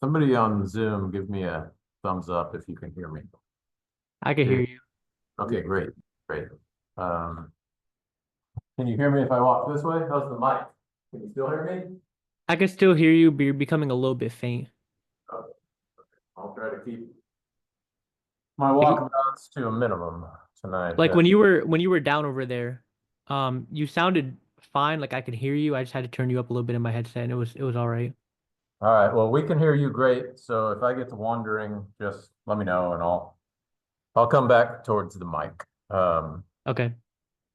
Somebody on Zoom, give me a thumbs up if you can hear me. I can hear Okay, you. okay, great, great. Um, can you hear me if I walk this way? How's the mic? Can you still hear me? I can still hear you, but you're becoming a little bit faint. Okay, I'll try to keep my Like, walkabouts to a minimum tonight. like when you were down over there, you sounded fine. Like I could hear you. I just had to turn you up a little bit in my headset, and it was all right. All right, well, we can hear you great. So if I get to wandering, just let me know and I'll come back towards the mic. Okay.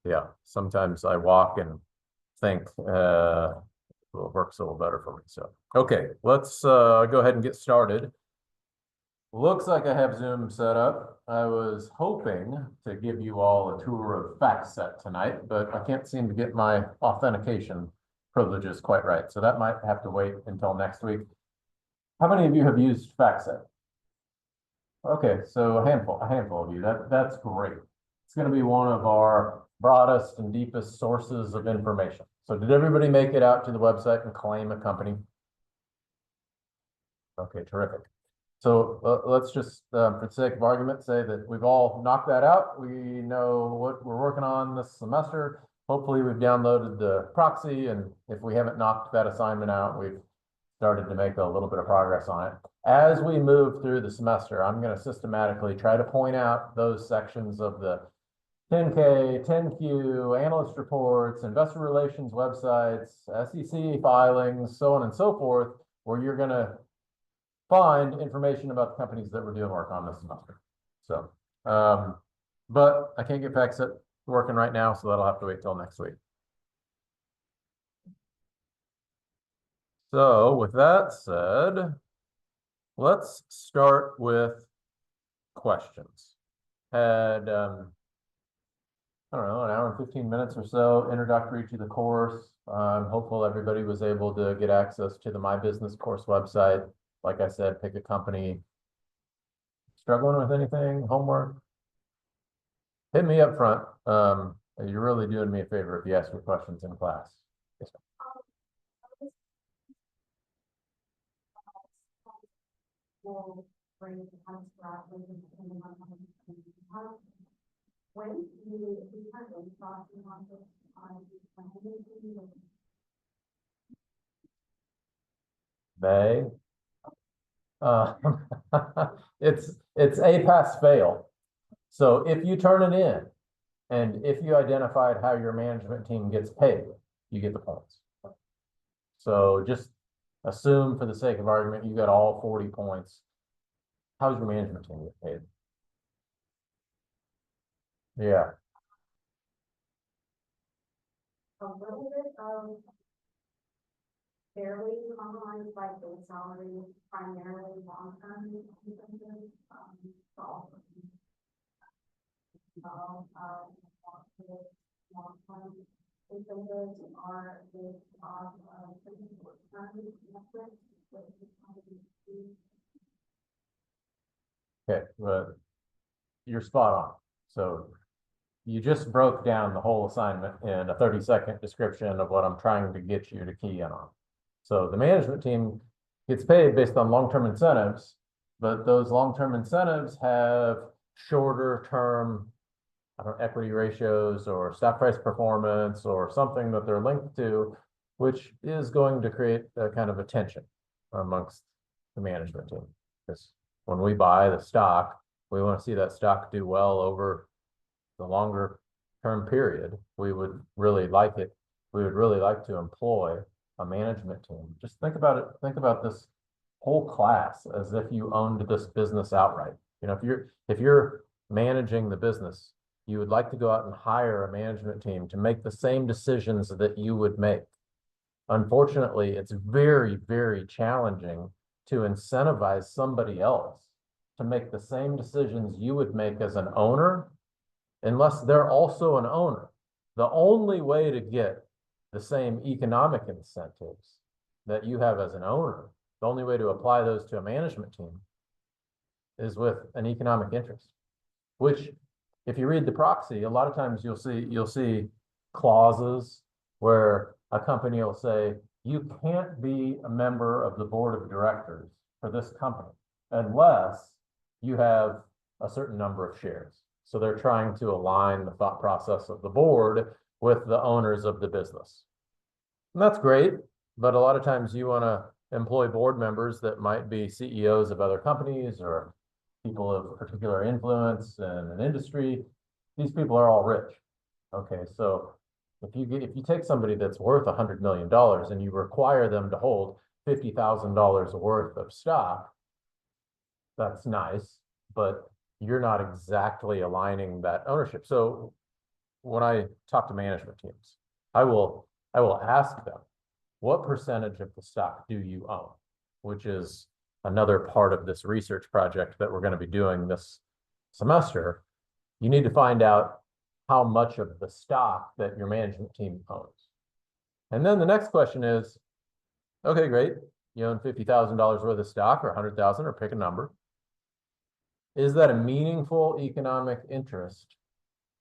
Yeah, sometimes I walk and think it works a little better for me. So, okay, let's go ahead and get started. Looks like I have Zoom set up. I was hoping to give you all a tour of FactSet tonight, but I can't seem to get my authentication privileges quite right. So that might have to wait until next week. How many of you have used FactSet? Okay, so a handful of you. That's great. It's going to be one of our broadest and deepest sources of information. So did everybody make it out to the website and claim a company? Okay, terrific. So let's just, for the sake of argument, say that we've all knocked that out. We know what we're working on this semester. Hopefully we've downloaded the proxy, and if we haven't knocked that assignment out, we've started to make a little bit of progress on it. As we move through the semester, I'm going to systematically try to point out those sections of the 10K, 10Q, analyst reports, investor relations websites, SEC filings, so on and so forth, where you're going to find information about the companies that we're doing work on this semester. So, but I can't get FactSet working right now, so that'll have to wait till next week. So with that said, let's start with questions. Had, I don't know, an hour and 15 minutes or so introductory to the course. I'm hopeful everybody was able to get access to the My Business course website. Like I said, pick a company. Struggling with anything, homework? Hit me up front. You're really doing me a favor if you ask me questions in class. Yes, Will bring the construct when you have been talking on this May. Uh, it's a pass fail. So if you turn it in and if you identified how your management team gets paid, you get the points. So just assume for the sake of argument, you got all 40 points. How's your management team get paid? Yeah. a little bit of fairly compromised by base salary, primarily long-term incentives, so, long-term incentives are based on, certain short-term metrics, which is kind of Okay, but you're spot on. So you just broke down the whole assignment in a 30-second description of what I'm trying to get you to key in on. So the management team gets paid based on long-term incentives, but those long-term incentives have shorter term, I don't know, equity ratios or stock price performance or something that they're linked to, which is going to create a kind of a tension amongst the management team. Because when we buy the stock, we want to see that stock do well over the longer term period. We would really like it. We would really like to employ a management team. Just think about it. Think about this whole class as if you owned this business outright. You know, if you're managing the business, you would like to go out and hire a management team to make the same decisions that you would make. Unfortunately, it's very, very challenging to incentivize somebody else to make the same decisions you would make as an owner unless they're also an owner. The only way to get the same economic incentives that you have as an owner, the only way to apply those to a management team is with an economic interest, which if you read the proxy, a lot of times you'll see clauses where a company will say, you can't be a member of the board of directors for this company unless you have a certain number of shares. So they're trying to align the thought process of the board with the owners of the business. And that's great, but a lot of times you want to employ board members that might be CEOs of other companies or people of particular influence in an industry. These people are all rich. Okay, so if you take somebody that's worth $100 million and you require them to hold $50,000 worth of stock, that's nice, but you're not exactly aligning that ownership. So when I talk to management teams, I will ask them, what percentage of the stock do you own? Which is another part of this research project that we're going to be doing this semester. You need to find out how much of the stock that your management team owns. And then the next question is, okay, great. You own $50,000 worth of stock or 100,000 or pick a number. Is that a meaningful economic interest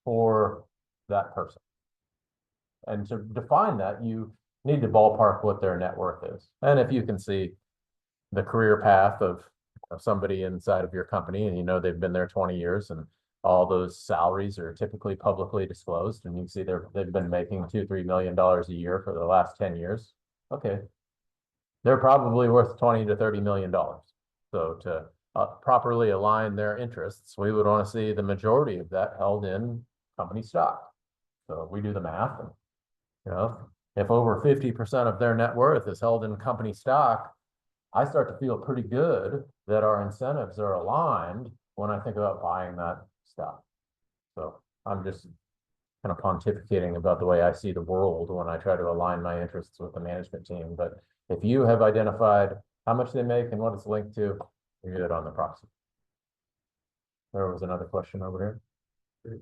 for that person? And to define that, you need to ballpark what their net worth is. And if you can see the career path of somebody inside of your company and you know they've been there 20 years and all those salaries are typically publicly disclosed and you can see they've been making $2-3 million a year for the last 10 years. Okay. They're probably worth $20 to $30 million. So to properly align their interests, we would want to see the majority of that held in company stock. So we do the math and, you know, if over 50% of their net worth is held in company stock, I start to feel pretty good that our incentives are aligned when I think about buying that stock. So I'm just kind of pontificating about the way I see the world when I try to align my interests with the management team. But if you have identified how much they make and what it's linked to, you're good on the proxy. There was another question over here.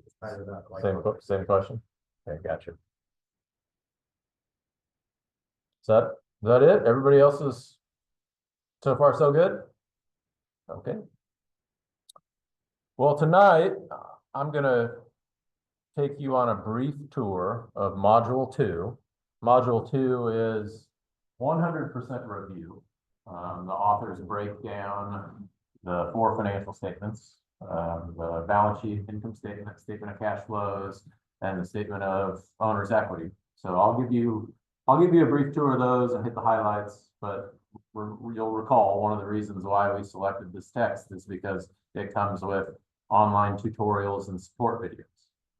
Same question. Okay, gotcha. Is that it? Everybody else is so far so good? Okay. Well, tonight I'm gonna take you on a brief tour of Module 2. Module 2 is 100% review. The authors break down the 4 financial statements, the balance sheet, income statement, statement of cash flows, and the statement of owner's equity. So I'll give you a brief tour of those and hit the highlights, but you'll recall one of the reasons why we selected this text is because it comes with online tutorials and support videos.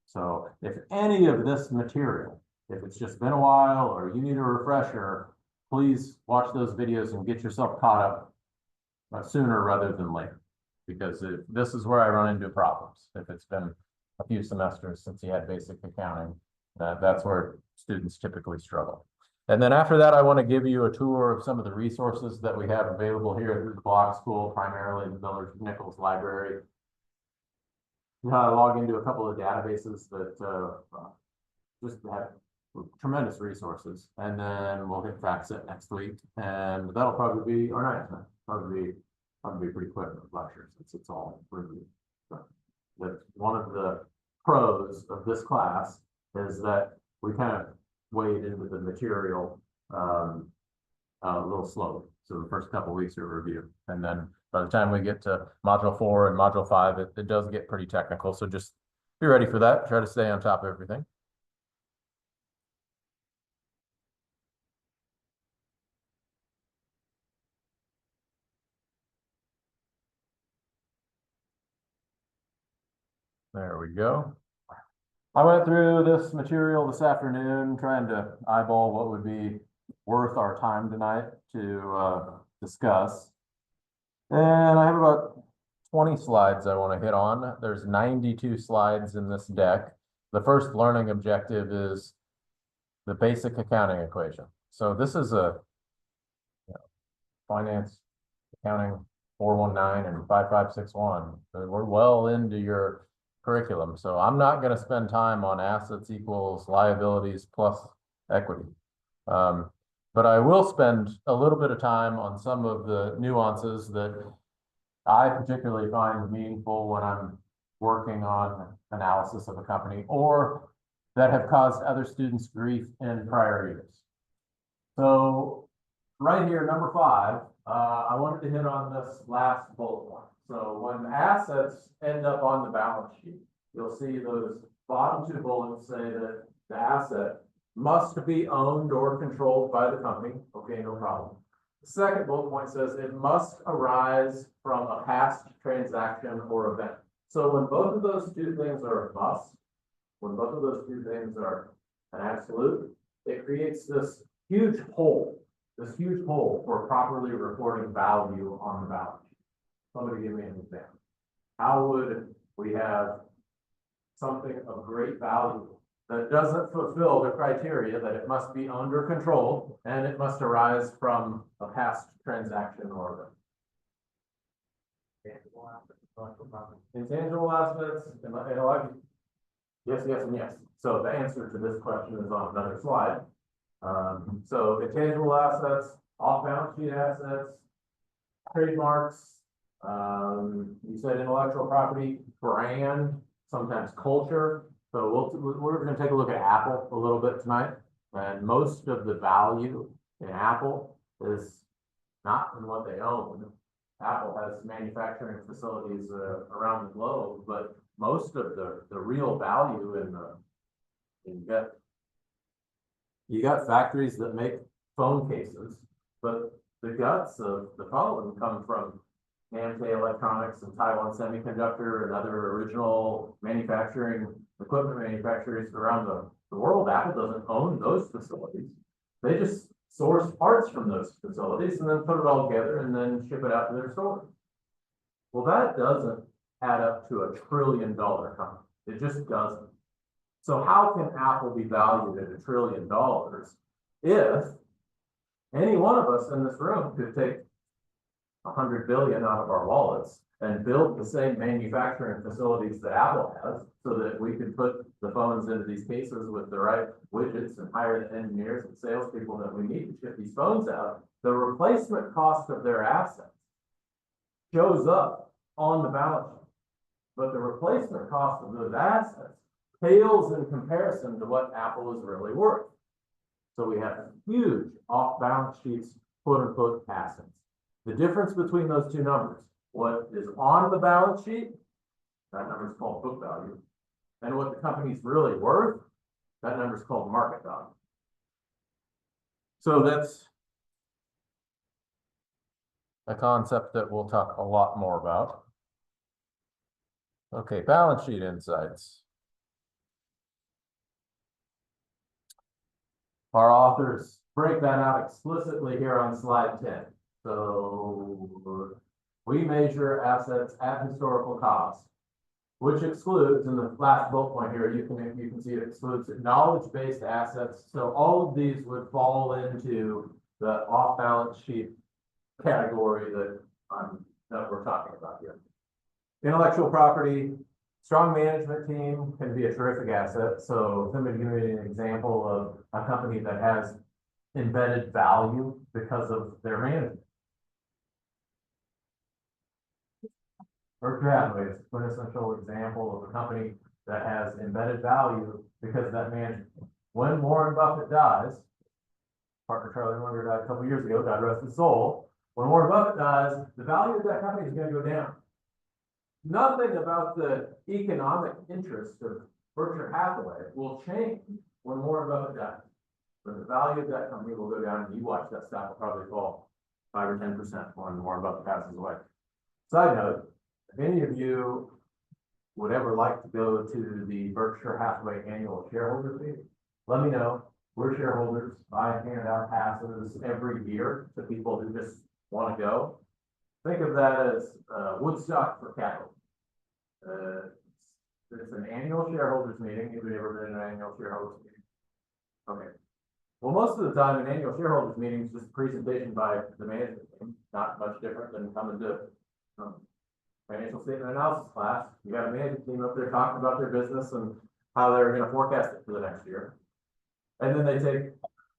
So if any of this material, if it's just been a while or you need a refresher, please watch those videos and get yourself caught up sooner rather than later. Because this is where I run into problems. If it's been a few semesters since you had basic accounting, that's where students typically struggle. And then after that, I want to give you a tour of some of the resources that we have available here through the Block School, primarily the Miller-Nichols Library. Log into a couple of databases that just have tremendous resources. And then we'll hit FactSet next week. And that'll probably be our night tonight. Probably pretty quick lectures. It's all review. But one of the pros of this class is that we kind of wade into the material a little slowly. So the first couple of weeks are review, and then by the time we get to Module 4 and Module 5, it does get pretty technical. So just be ready for that. Try to stay on top of everything. There we go. I went through this material this afternoon, trying to eyeball what would be worth our time tonight to discuss. And I have about 20 slides I want to hit on. There's 92 slides in this deck. The first learning objective is the basic accounting equation. So this is a finance accounting 419 and 5561. We're well into your curriculum. So I'm not going to spend time on assets equals liabilities plus equity. But I will spend a little bit of time on some of the nuances that I particularly find meaningful when I'm working on analysis of a company or that have caused other students grief in prior years. So right here, number 5 I wanted to hit on this last bullet point. So when assets end up on the balance sheet, you'll see those bottom two bullets say that the asset must be owned or controlled by the company. Okay, no problem. The second bullet point says it must arise from a past transaction or event. So when both of those two things are a must, when both of those two things are an absolute, it creates this huge hole for properly reporting value on the balance sheet. Somebody give me an example. How would we have something of great value that doesn't fulfill the criteria that it must be owned or controlled, and it must arise from a past transaction or event? Intangible assets, intellectual. Yes, yes, and yes. So the answer to this question is on another slide. So intangible assets, off-balance sheet assets, trademarks, you said intellectual property, brand, sometimes culture. So we're gonna take a look at Apple a little bit tonight. And most of the value in Apple is not in what they own. Apple has manufacturing facilities around the globe, but most of the real value you got factories that make phone cases, but the guts of the phone come from Namco Electronics and Taiwan Semiconductor and other original manufacturing equipment manufacturers around the world. Apple doesn't own those facilities. They just source parts from those facilities and then put it all together and then ship it out to their stores. Well, that doesn't add up to $1 trillion company. It just doesn't. So how can Apple be valued at $1 trillion if any one of us in this room could take 100 billion out of our wallets and build the same manufacturing facilities that Apple has so that we could put the phones into these cases with the right widgets and hire the engineers and salespeople that we need to ship these phones out? The replacement cost of their assets shows up on the balance sheet, but the replacement cost of those assets pales in comparison to what Apple is really worth. So we have huge off-balance sheets, quote unquote, assets. The difference between those two numbers, what is on the balance sheet, that number is called book value, and what the company's really worth, that number is called market value. So that's a concept that we'll talk a lot more about. Okay, balance sheet insights. Our authors break that out explicitly here on slide 10. So we measure assets at historical cost, which excludes, in the last bullet point here, you can see it excludes knowledge-based assets. So all of these would fall into the off-balance sheet category that we're talking about here. Intellectual property, strong management team can be a terrific asset. So somebody give me an example of a company that has embedded value because of their management. Berkshire Hathaway is a quintessential example of a company that has embedded value because of that management. When Warren Buffett dies, partner Charlie Munger died a couple years ago, God rest his soul. When Warren Buffett dies, the value of that company is going to go down. Nothing about the economic interest of Berkshire Hathaway will change when Warren Buffett dies. But the value of that company will go down, and you watch that stock will probably fall 5 or 10% when Warren Buffett passes away. Side note, if any of you would ever like to go to the Berkshire Hathaway annual shareholders meeting, let me know. We're shareholders. I hand out passes every year to people who just want to go. Think of that as Woodstock for cattle. It's an annual shareholders meeting. Have you ever been in an annual shareholders meeting? Okay. Well, most of the time, an annual shareholders meeting is just a presentation by the management team. Not much different than coming to financial statement analysis class. You got a management team up there talking about their business and how they're going to forecast it for the next year. And then they take,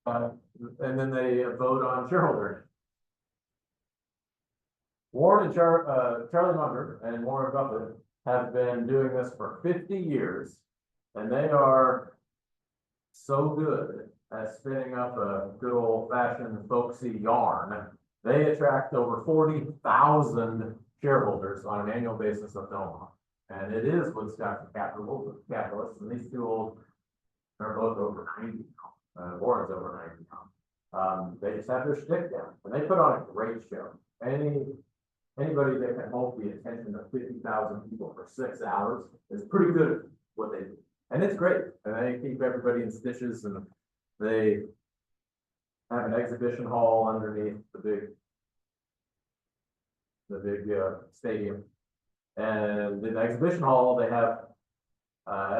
vote on shareholder. Warren and Charlie Munger and Warren Buffett have been doing this for 50 years, and they are so good at spinning up a good old-fashioned folksy yarn They attract over 40,000 shareholders on an annual basis up to Omaha. And it is Woodstock capitalists, and these two old, they're both over 90 now. Warren's over 90 now. They just have their stick down, and they put on a great show. Anybody that can hold the attention of 50,000 people for 6 hours is pretty good at what they do. And it's great, and they keep everybody in stitches, and they have an exhibition hall underneath the big stadium. And in the exhibition hall, they have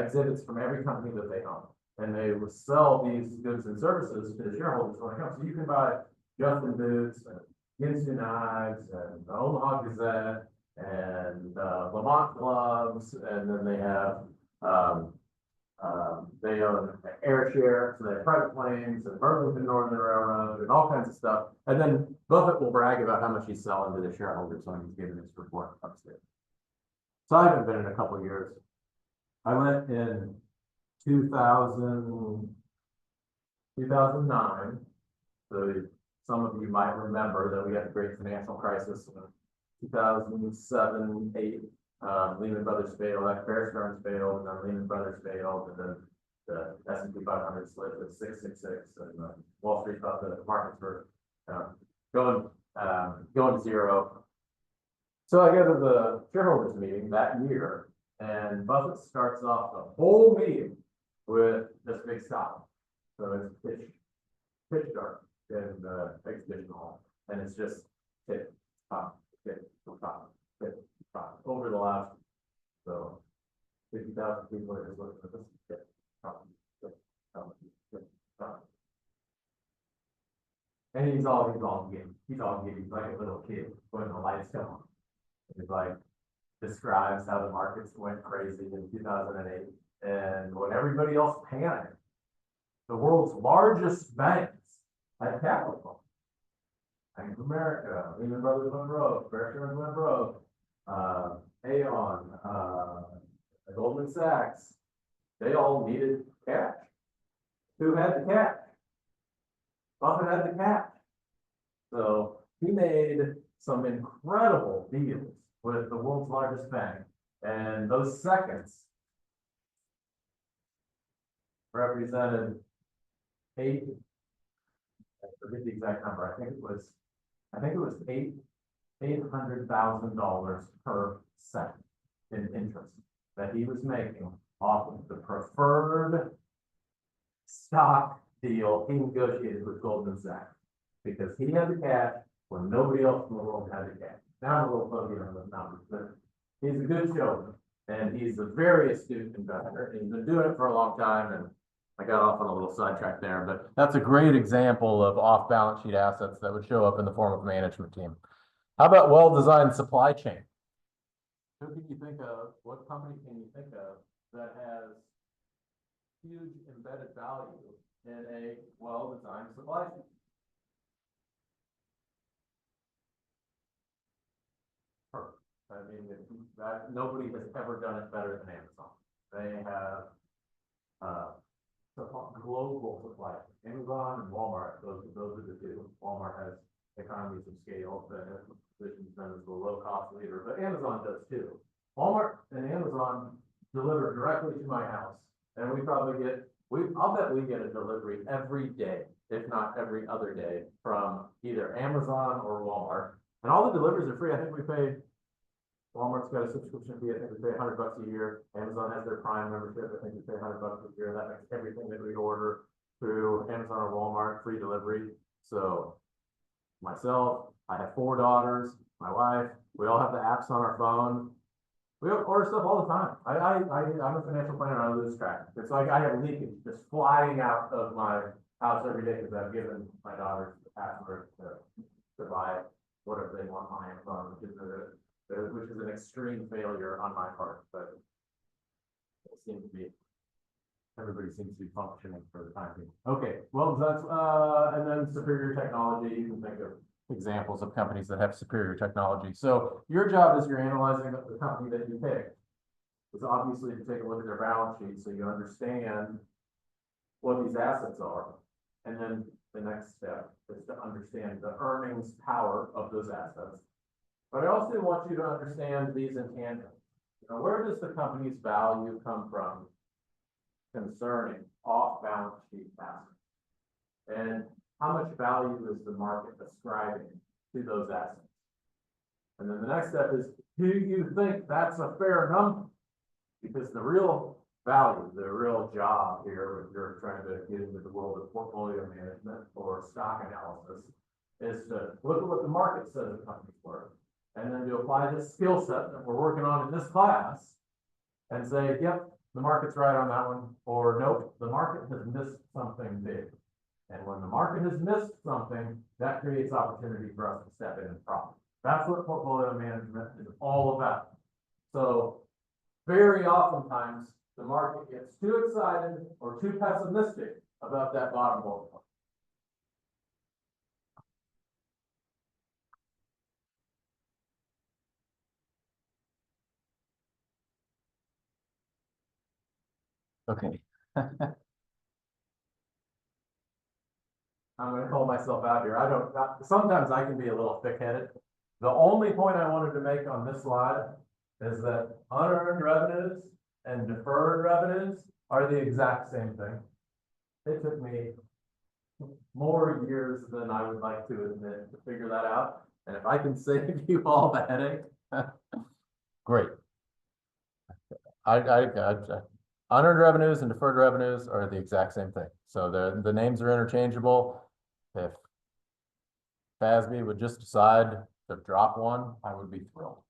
exhibits from every company that they own. And they will sell these goods and services to the shareholders when it comes. So you can buy Justin Boots and Ginsu knives and the Omaha Gazette and Lamont gloves, and then they have they own AirShare, so they have private planes and Burlington Northern Railroad and all kinds of stuff. And then Buffett will brag about how much he's selling to the shareholders when he's giving his report upstairs. So I haven't been in a couple of years. I went in 2009. So some of you might remember that we had the great financial crisis in 2007, 8. Lehman Brothers failed, Bear Stearns failed, and then Lehman Brothers failed, and then the S&P 500 slid to 666, and Wall Street thought the markets were going to zero. So I go to the shareholders meeting that year, and Buffett starts off the whole meeting with this big stop. So it's pitch dark in the exhibition hall, and it's just hit, top, hit, top, hit, top, over the last, so 50,000 people are just looking at this, hit, top, hit, top, hit, top. And he's all giddy. He's like a little kid when the lights come on. He's like, describes how the markets went crazy in 2008. And when everybody else panicked, the world's largest banks had capital. Bank of America, Lehman Brothers went broke, Bear Stearns went broke, Aon, Goldman Sachs, they all needed cash. Who had the cash? Buffett had the cash. So he made some incredible deals with the world's largest bank, and those seconds represented I forget the exact number. I think it was $800,000 per second in interest that he was making off of the preferred stock deal he negotiated with Goldman Sachs, because he had the cash when nobody else in the world had the cash. Now I'm a little fuzzy on those numbers, but he's a good showman, and he's a very astute investor. He's been doing it for a long time, and I got off on a little sidetrack there, but that's a great example of off-balance sheet assets that would show up in the form of a management team. How about well-designed supply chain? Who can you think of? What company can you think of that has huge embedded value in a well-designed supply chain? Perfect. I mean, that nobody has ever done it better than Amazon. They have global supply. Amazon and Walmart, those are the two. Walmart has economies of scale that positions them as the low-cost leader, but Amazon does too. Walmart and Amazon deliver directly to my house, and we probably get, I'll bet we get a delivery every day, if not every other day, from either Amazon or Walmart. And all the deliveries are free. I think we pay, Walmart's got a subscription fee. I think we pay $100 a year. Amazon has their Prime membership. I think we pay $100 a year. That makes everything that we order through Amazon or Walmart free delivery. So myself, I have 4 daughters, my wife, we all have the apps on our phone. We order stuff all the time. I'm a financial planner. I lose track. It's like I have leakage just flying out of my house every day because I've given my daughters the password to buy whatever they want on Amazon, which is an extreme failure on my part, but it seems to be, everybody seems to be functioning for the time being. Okay, well, that's, and then superior technology, you can think of examples of companies that have superior technology. So your job as you're analyzing the company that you pick is obviously to take a look at their balance sheet so you understand what these assets are, and then the next step is to understand the earnings power of those assets. But I also want you to understand these intangibles. Now, where does the company's value come from concerning off-balance sheet assets? And how much value is the market ascribing to those assets? And then the next step is, do you think that's a fair number? Because the real value, the real job here, if you're trying to get into the world of portfolio management or stock analysis, is to look at what the market says the company's worth, and then to apply this skill set that we're working on in this class and say, yep, the market's right on that one, or nope, the market has missed something big. And when the market has missed something, that creates opportunity for us to step in and profit. That's what portfolio management is all about. So very oftentimes, the market gets too excited or too pessimistic about that bottom multiple. Okay. I'm gonna call myself out here. Sometimes I can be a little thick-headed. The only point I wanted to make on this slide is that unearned revenues and deferred revenues are the exact same thing. It took me more years than I would like to admit to figure that out. And if I can save you all the headache, great. Unearned revenues and deferred revenues are the exact same thing. So the names are interchangeable. If FASB would just decide to drop one, I would be thrilled.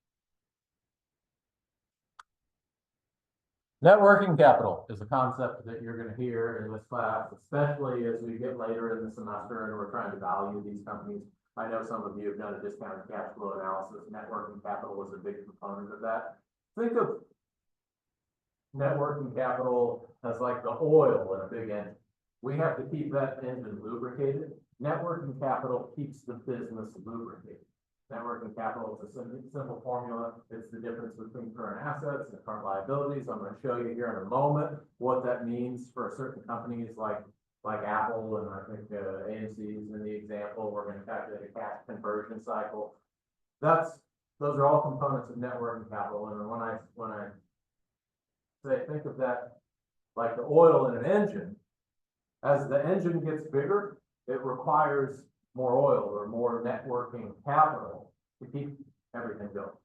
Net working capital is a concept that you're going to hear in this class, especially as we get later in the semester and we're trying to value these companies. I know some of you have done a discounted cash flow analysis. Net working capital was a big component of that. Think of net working capital as like the oil in a big engine. We have to keep that engine lubricated. Net working capital keeps the business lubricated. Net working capital is a simple formula. It's the difference between current assets and current liabilities. I'm going to show you here in a moment what that means for certain companies like Apple, and I think AMC is in the example. We're going to calculate a cash conversion cycle. Those are all components of net working capital. And when I say think of that like the oil in an engine, as the engine gets bigger, it requires more oil or more net working capital to keep everything going.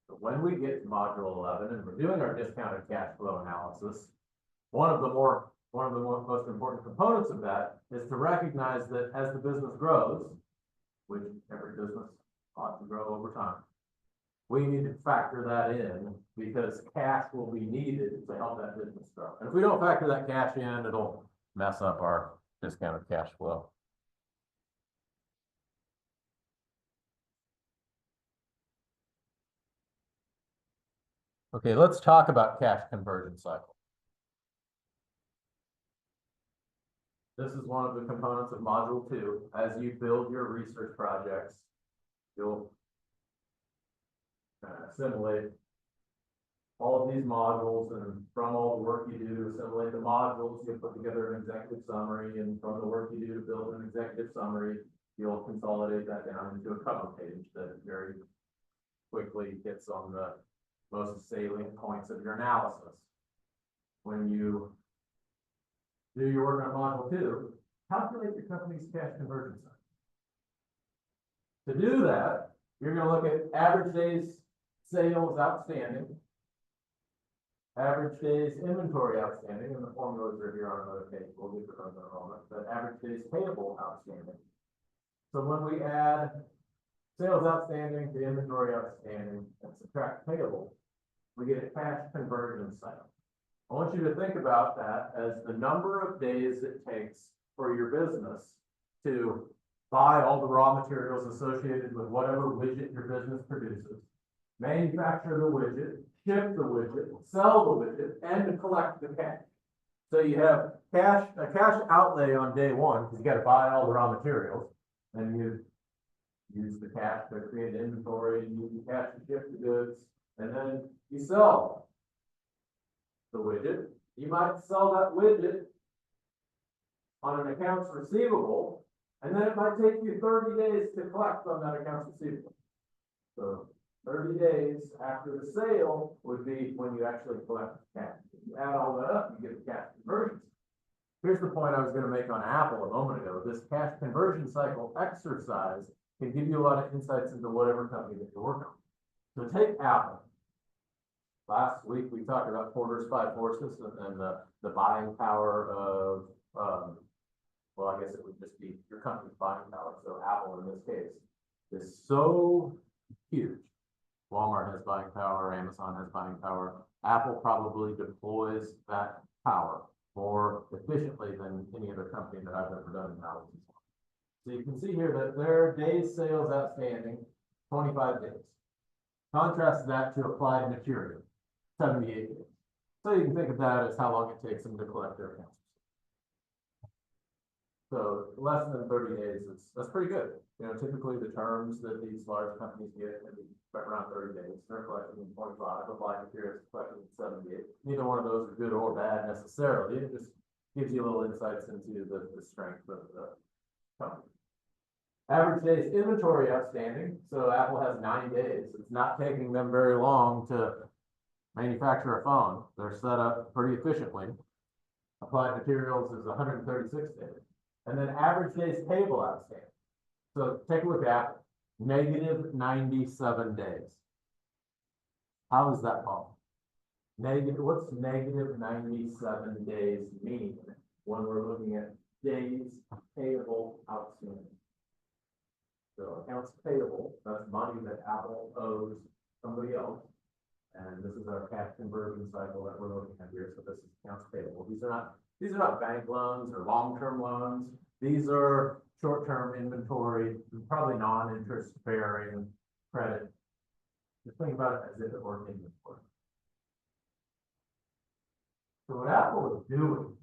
So when we get to module 11 and we're doing our discounted cash flow analysis, one of the most important components of that is to recognize that as the business grows, which every business ought to grow over time, we need to factor that in because cash will be needed to help that business grow. And if we don't factor that cash in, it'll mess up our discounted cash flow. Okay, let's talk about cash conversion cycle. This is one of the components of module 2. As you build your research projects, you'll assimilate all of these modules, and from all the work you do to assimilate the modules, you'll put together an executive summary, and from the work you do to build an executive summary, you'll consolidate that down into a cover page that very quickly hits on the most salient points of your analysis. When you do your work on module 2, calculate your company's cash conversion cycle. To do that, you're going to look at average days sales outstanding, average days inventory outstanding, and the formulas are here on another page. We'll get to those in a moment, but average days payable outstanding. So when we add sales outstanding to inventory outstanding and subtract payable, we get a cash conversion cycle. I want you to think about that as the number of days it takes for your business to buy all the raw materials associated with whatever widget your business produces, manufacture the widget, ship the widget, sell the widget, and to collect the cash. So you have a cash outlay on day 1 because you got to buy all the raw materials, and you use the cash to create inventory, and use the cash to ship the goods, and then you sell the widget. You might sell that widget on an accounts receivable And then it might take you 30 days to collect on that accounts receivable. So 30 days after the sale would be when you actually collect the cash. If you add all that up, you get the cash conversions. Here's the point I was gonna make on Apple a moment ago. This cash conversion cycle exercise can give you a lot of insights into whatever company that you're working on. So take Apple. Last week, we talked about Porter's five forces and the buying power of, well, I guess it would just be your company's buying power. So Apple in this case is so huge. Walmart has buying power, Amazon has buying power. Apple probably deploys that power more efficiently than any other company that I've ever done analysis on. So you can see here that their days sales outstanding, 25 days. Contrast that to Applied Material, 78 days. So you can think of that as how long it takes them to collect their accounts. So less than 30 days, that's pretty good. You know, typically the terms that these large companies get can be around 30 days. They're collecting in 25, Applied Materials collecting in 78. Neither one of those are good or bad necessarily. It just gives you a little insights into the strength of the company. Average days inventory outstanding. So Apple has 90 days. It's not taking them very long to manufacture a phone. They're set up pretty efficiently. Applied Materials is 136 days. And then average days payable outstanding. So take a look at Apple, negative 97 days. How is that possible? What's negative 97 days mean when we're looking at days payable outstanding? So accounts payable, that's money that Apple owes somebody else. And this is our cash conversion cycle that we're looking at here. So this is accounts payable. These are not bank loans or long-term loans. These are short-term inventory, probably non-interest bearing credit. Just think about it as if it were inventory. So what Apple is doing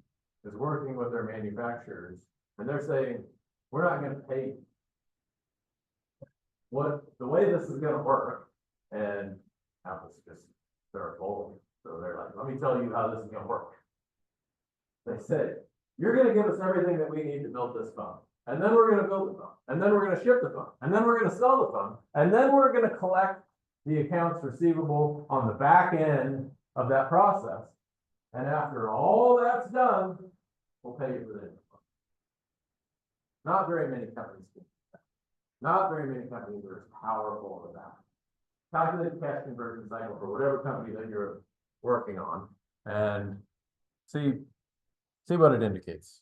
is working with their manufacturers, and they're saying, we're not going to pay you. The way this is going to work, and Apple's just, they're bold. So they're like, let me tell you how this is going to work. They said, you're going to give us everything that we need to build this phone. And then we're going to build the phone. And then we're going to ship the phone. And then we're going to sell the phone. And then we're going to collect the accounts receivable on the back end of that process. And after all that's done, we'll pay you for the phone. Not very many companies can do that. Not very many companies are as powerful as that. Calculate the cash conversion cycle for whatever company that you're working on and see what it indicates.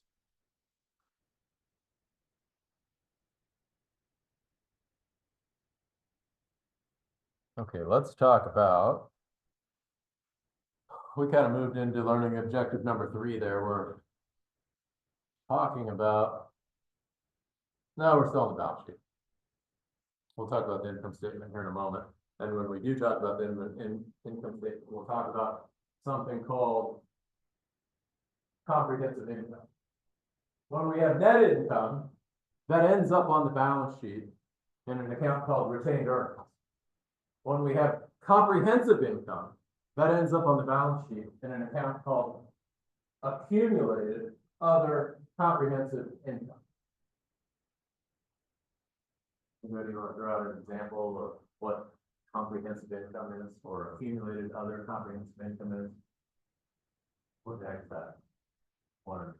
Okay, let's talk about, we kind of moved into learning objective number 3 there. We're talking about, no, we're still on the balance sheet. We'll talk about the income statement here in a moment. And when we do talk about the income statement, we'll talk about something called comprehensive income. When we have net income, that ends up on the balance sheet in an account called retained earnings. When we have comprehensive income, that ends up on the balance sheet in an account called accumulated other comprehensive income. Anybody want to throw out an example of what comprehensive income is or accumulated other comprehensive income is? What the heck is that? When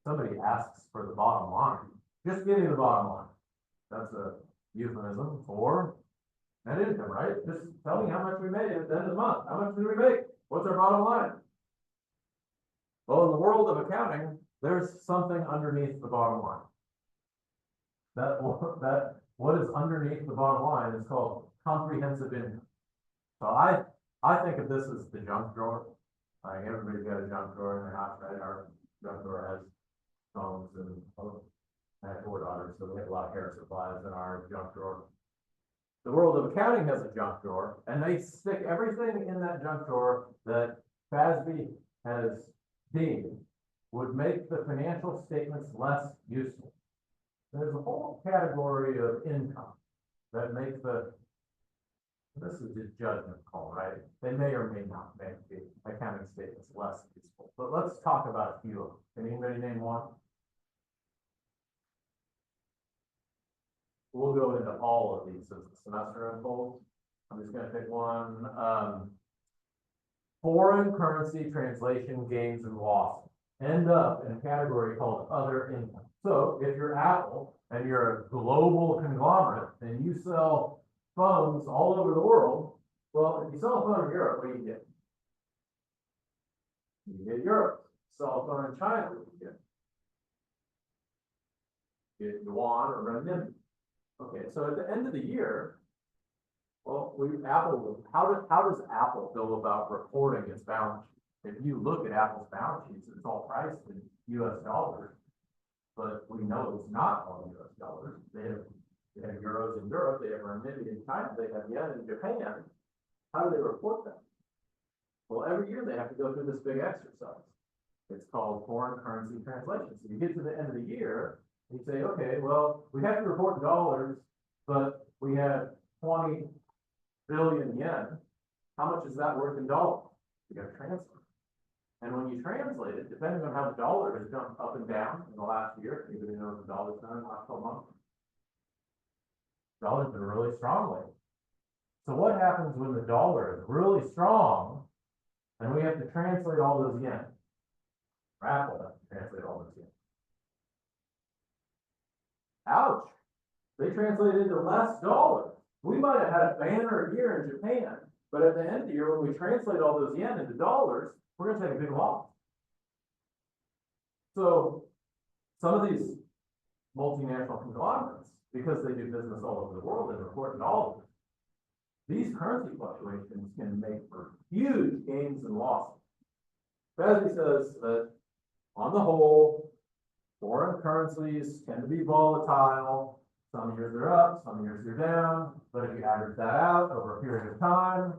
somebody asks for the bottom line, just give me the bottom line. That's a euphemism for net income, right? Just tell me how much we made at the end of the month. How much did we make? What's our bottom line? Well, in the world of accounting, there's something underneath the bottom line. What is underneath the bottom line is called comprehensive income. So I think of this as the junk drawer. Like everybody's got a junk drawer in their house, right? Our junk drawer has phones and I have 4 daughters, so we have a lot of hair supplies in our junk drawer. The world of accounting has a junk drawer, and they stick everything in that junk drawer that FASB has deemed would make the financial statements less useful. There's a whole category of income that makes this is a judgment call, right? They may or may not make the accounting statements less useful. But let's talk about a few of them. Can anybody name one? we'll go into all of these as the semester unfolds. I'm just gonna pick one, foreign currency translation gains and losses end up in a category called other income. So if you're Apple and you're a global conglomerate and you sell phones all over the world, well, if you sell a phone in Europe, what do you get? You get Europe. Sell a phone in China, what do you get? You get yuan or renminbi. Okay, so at the end of the year, well, how does Apple go about reporting its balance sheet? If you look at Apple's balance sheets, it's all priced in US dollars, but we know it's not all US dollars. They have euros in Europe, they have renminbi in China, they have yen in Japan. How do they report that? Well, every year they have to go through this big exercise. It's called foreign currency translation. So you get to the end of the year, and you say, okay, well, we have to report dollars, but we have 20 billion yen. How much is that worth in dollars? You got to translate. And when you translate it, depending on how the dollar has jumped up and down in the last year, anybody knows the dollar's done in the last 12 months? Dollar's been really strong lately. So what happens when the dollar is really strong and we have to translate all those yen? Apple has to translate all those yen. Ouch! They translated into less dollars. We might have had a banner year in Japan, but at the end of the year, when we translate all those yen into dollars, we're gonna take a big loss. So some of these multinational conglomerates, because they do business all over the world and report in dollars, these currency fluctuations can make for huge gains and losses. FASB says that on the whole, foreign currencies tend to be volatile. Some years they're up, some years they're down, but if you average that out over a period of time,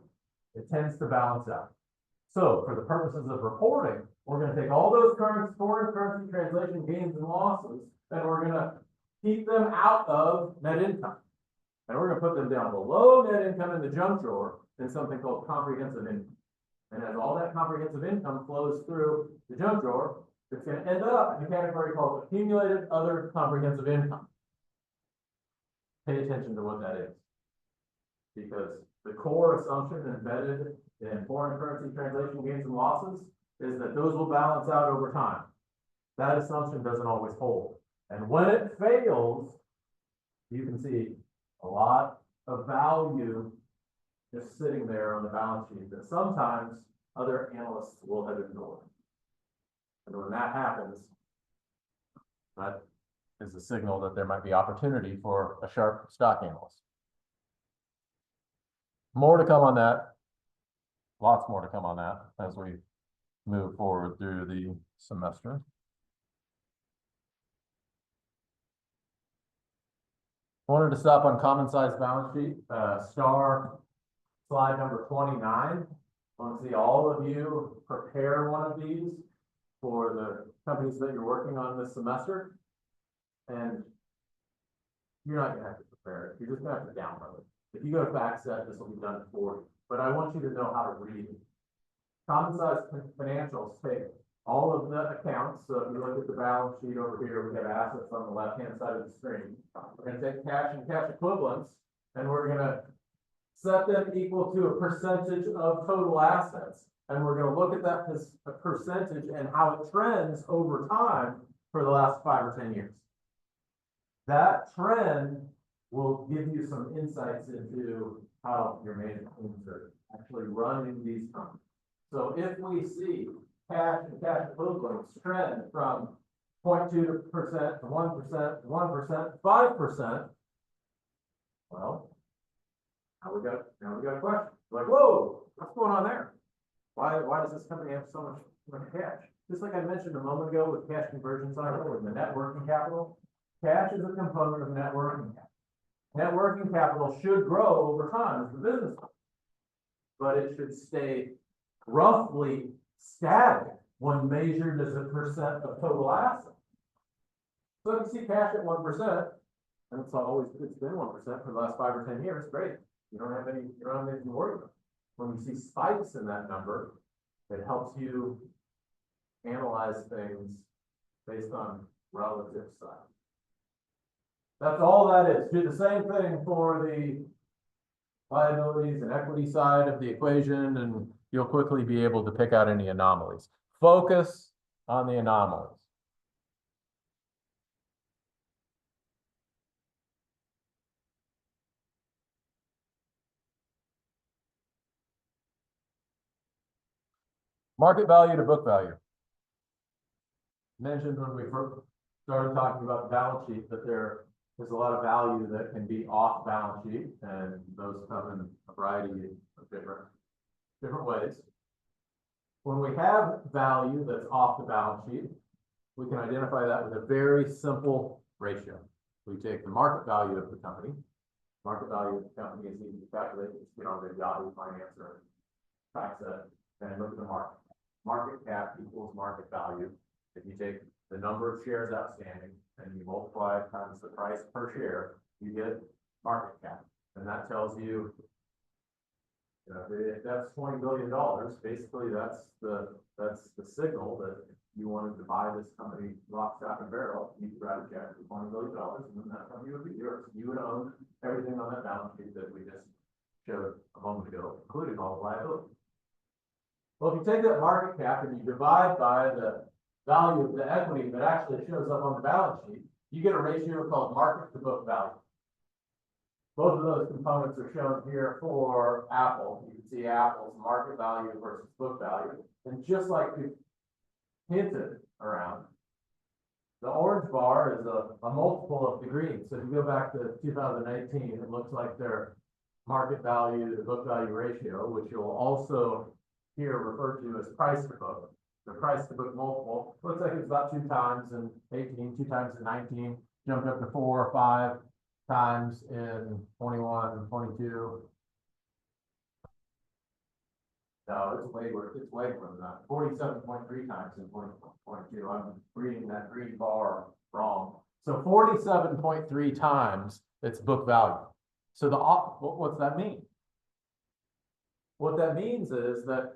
it tends to balance out. So for the purposes of reporting, we're going to take all those foreign currency translation gains and losses, and we're going to keep them out of net income. And we're going to put them down below net income in the junk drawer in something called comprehensive income. And as all that comprehensive income flows through the junk drawer, it's going to end up in a category called accumulated other comprehensive income. Pay attention to what that is. Because the core assumption embedded in foreign currency translation gains and losses is that those will balance out over time. That assumption doesn't always hold. And when it fails, you can see a lot of value just sitting there on the balance sheet that sometimes other analysts will have ignored. And when that happens, that is a signal that there might be opportunity for a sharp stock analyst. More to come on that. Lots more to come on that as we move forward through the semester. Wanted to stop on common size balance sheet, star slide number 29. Want to see all of you prepare one of these for the companies that you're working on this semester. And you're not gonna have to prepare it, you're just gonna have to download it. If you go to FactSet, this will be done for you, but I want you to know how to read it. Common size financials take all of the accounts, so if you look at the balance sheet over here, we have assets on the left-hand side of the screen. We're gonna take cash and cash equivalents, and we're gonna set them equal to a percentage of total assets. And we're gonna look at that as a percentage and how it trends over time for the last 5 or 10 years. That trend will give you some insights into how your management teams are actually running these companies. So if we see cash and cash equivalents trend from 0.2% to 1%, 1%, 5%, well, now we got a question. Like, whoa, what's going on there? Why does this company have so much cash? Just like I mentioned a moment ago with cash conversion cycle and the net working capital, cash is a component of net working capital. Net working capital should grow over time as the business grows, but it should stay roughly static when measured as a percent of total assets. So if you see cash at 1%, and it's been 1% for the last 5 or 10 years, great. You don't have anything to worry about. When you see spikes in that number, it helps you analyze things based on relative size. That's all that is. Do the same thing for the liabilities and equity side of the equation, and you'll quickly be able to pick out any anomalies. Focus on the anomalies. Market value to book value. Mentioned when we first started talking about the balance sheet that there is a lot of value that can be off balance sheet, and those come in a variety of different ways. When we have value that's off the balance sheet, we can identify that with a very simple ratio. We take the market value of the company. Market value of the company is easy to calculate. Just get on the Yahoo Finance or FactSet and look at the market. Market cap equals market value. If you take the number of shares outstanding and you multiply it times the price per share, you get market cap. And that tells you, if that's $20 billion, basically that's the signal that you wanted to buy this company lock, stock, and barrel. You could write a check for $20 billion, and then that company would be yours. You would own everything on that balance sheet that we just showed a moment ago, including all the liabilities. Well, if you take that market cap and you divide by the value of the equity that actually shows up on the balance sheet, you get a ratio called market to book value. Both of those components are shown here for Apple. You can see Apple's market value versus book value. And just like we hinted around, the orange bar is a multiple of the green. So if you go back to 2018, it looks like their market value to book value ratio, which you'll also here refer to as price to book. The price to book multiple looks like it's about 2 times in 18, 2 times in 19, jumped up to 4 or 5 times in 21, 22. No, it's way more than that. 47.3 times in 2022. I'm reading that green bar wrong. So 47.3 times its book value. So what's that mean? What that means is that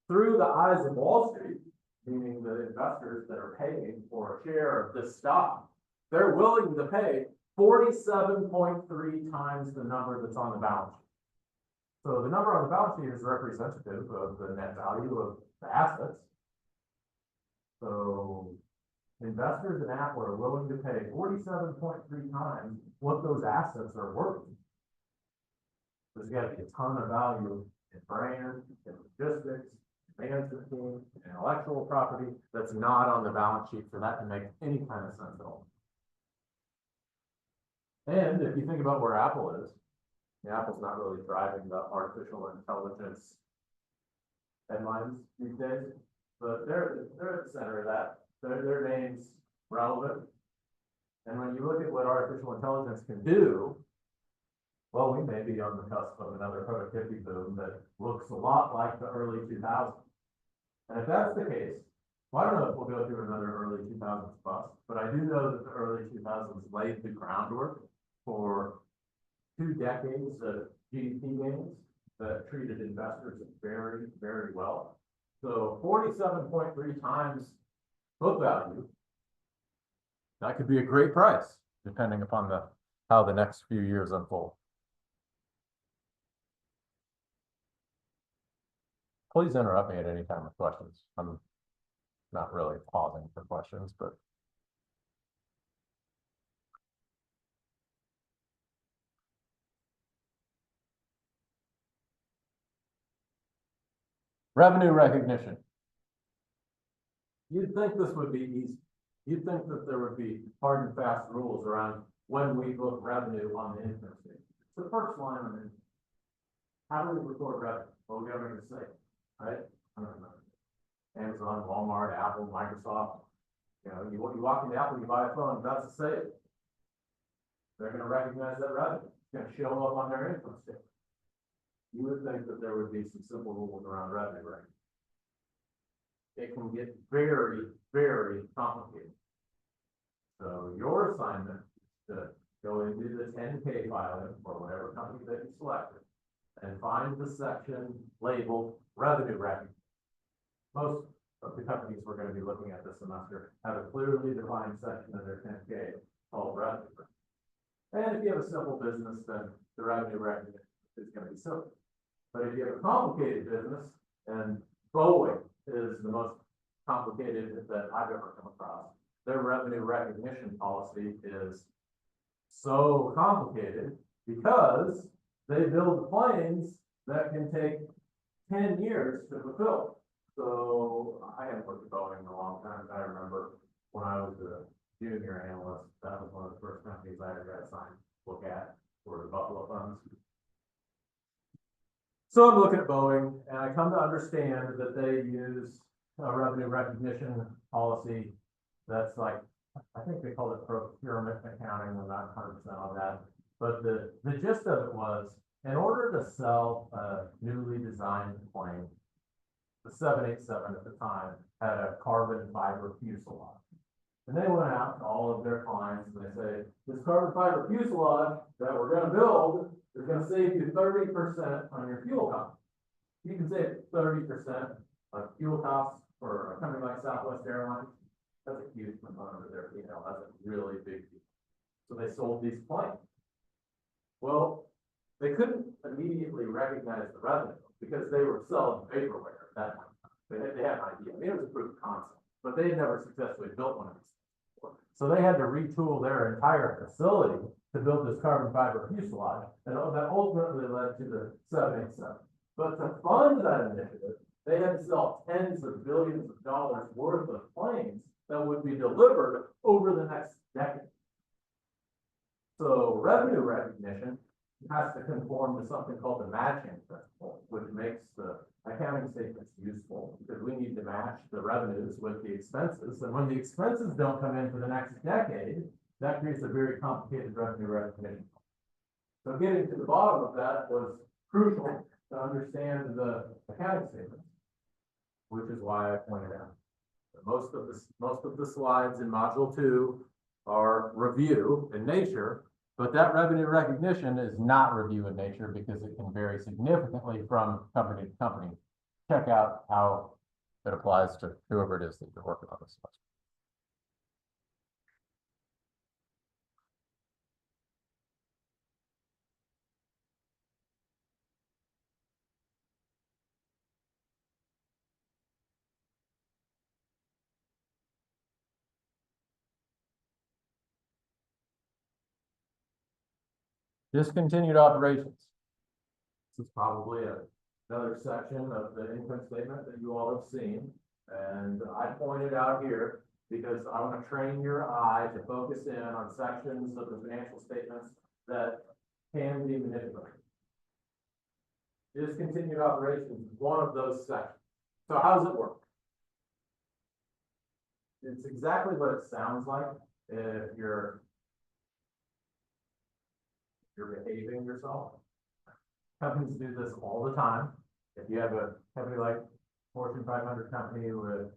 through the eyes of Wall Street, meaning the investors that are paying for a share of this stock, they're willing to pay 47.3 times the number that's on the balance sheet. So the number on the balance sheet is representative of the net value of the assets. So investors in Apple are willing to pay 47.3 times what those assets are worth. There's got to be a ton of value in brand, in logistics, management team, intellectual property that's not on the balance sheet for that to make any kind of sense at all. And if you think about where Apple is, Apple's not really driving the artificial intelligence headlines these days, but they're at the center of that. Their name's relevant. And when you look at what artificial intelligence can do, well, we may be on the cusp of another productivity boom that looks a lot like the early 2000s. And if that's the case, well, I don't know if we'll go through another early 2000s bust, but I do know that the early 2000s laid the groundwork for 2 decades of GDP gains that treated investors very, very well. So 47.3 times book value, that could be a great price, depending upon how the next few years unfold. Please interrupt me at any time with questions. I'm not really pausing for questions, but. Revenue recognition. You'd think this would be easy. You'd think that there would be hard and fast rules around when we book revenue on the income statement. The first line on it, how do we record revenue? Well, we gotta make a mistake, right? I don't know. Amazon, Walmart, Apple, Microsoft. You walk into Apple, you buy a phone, that's a sale. They're gonna recognize that revenue. It's gonna show up on their income statement. You would think that there would be some simple rules around revenue recognition. It can get very, very complicated. So your assignment is to go into the 10K filing for whatever company that you selected and find the section labeled revenue recognition. Most of the companies we're going to be looking at this semester have a clearly defined section of their 10K called revenue. And if you have a simple business, then the revenue recognition is gonna be simple. But if you have a complicated business, and Boeing is the most complicated that I've ever come across, their revenue recognition policy is so complicated because they build planes that can take 10 years to fulfill. So I haven't worked at Boeing in a long time, but I remember when I was a junior analyst, that was one of the first companies I ever got assigned to look at for the Buffalo funds. So I'm looking at Boeing and I come to understand that they use a revenue recognition policy that's like, I think they call it procurement accounting. I'm not 100% on that. But the gist of it was, in order to sell a newly designed plane, the 787 at the time had a carbon fiber fuselage. And they went out to all of their clients and they say, this carbon fiber fuselage that we're gonna build is gonna save you 30% on your fuel costs. You can save 30% of fuel costs for a company like Southwest Airlines. That's a huge component of their P&L. That's a really big deal. So they sold these planes. Well, they couldn't immediately recognize the revenue because they were selling vaporware at that point. They had an idea. I mean, it was a proof of concept, but they had never successfully built one of these before. So they had to retool their entire facility to build this carbon fiber fuselage, and that ultimately led to the 787. But to fund that initiative, they had to sell tens of billions of dollars worth of planes that would be delivered over the next decade. So revenue recognition has to conform to something called the matching principle, which makes the accounting statements useful because we need to match the revenues with the expenses. And when the expenses don't come in for the next decade, that creates a very complicated revenue recognition. So getting to the bottom of that was crucial to understand the accounting statements, which is why I pointed out that most of the slides in module 2 are review in nature, but that revenue recognition is not review in nature because it can vary significantly from company to company. Check out how it applies to whoever it is that you're working on this. Discontinued operations. This is probably another section of the income statement that you all have seen. And I pointed out here because I want to train your eye to focus in on sections of the financial statements that can be manipulated. Discontinued operations is one of those sections. So how does it work? It's exactly what it sounds like if you're behaving yourself. Companies do this all the time. If you have a company like Fortune 500 company with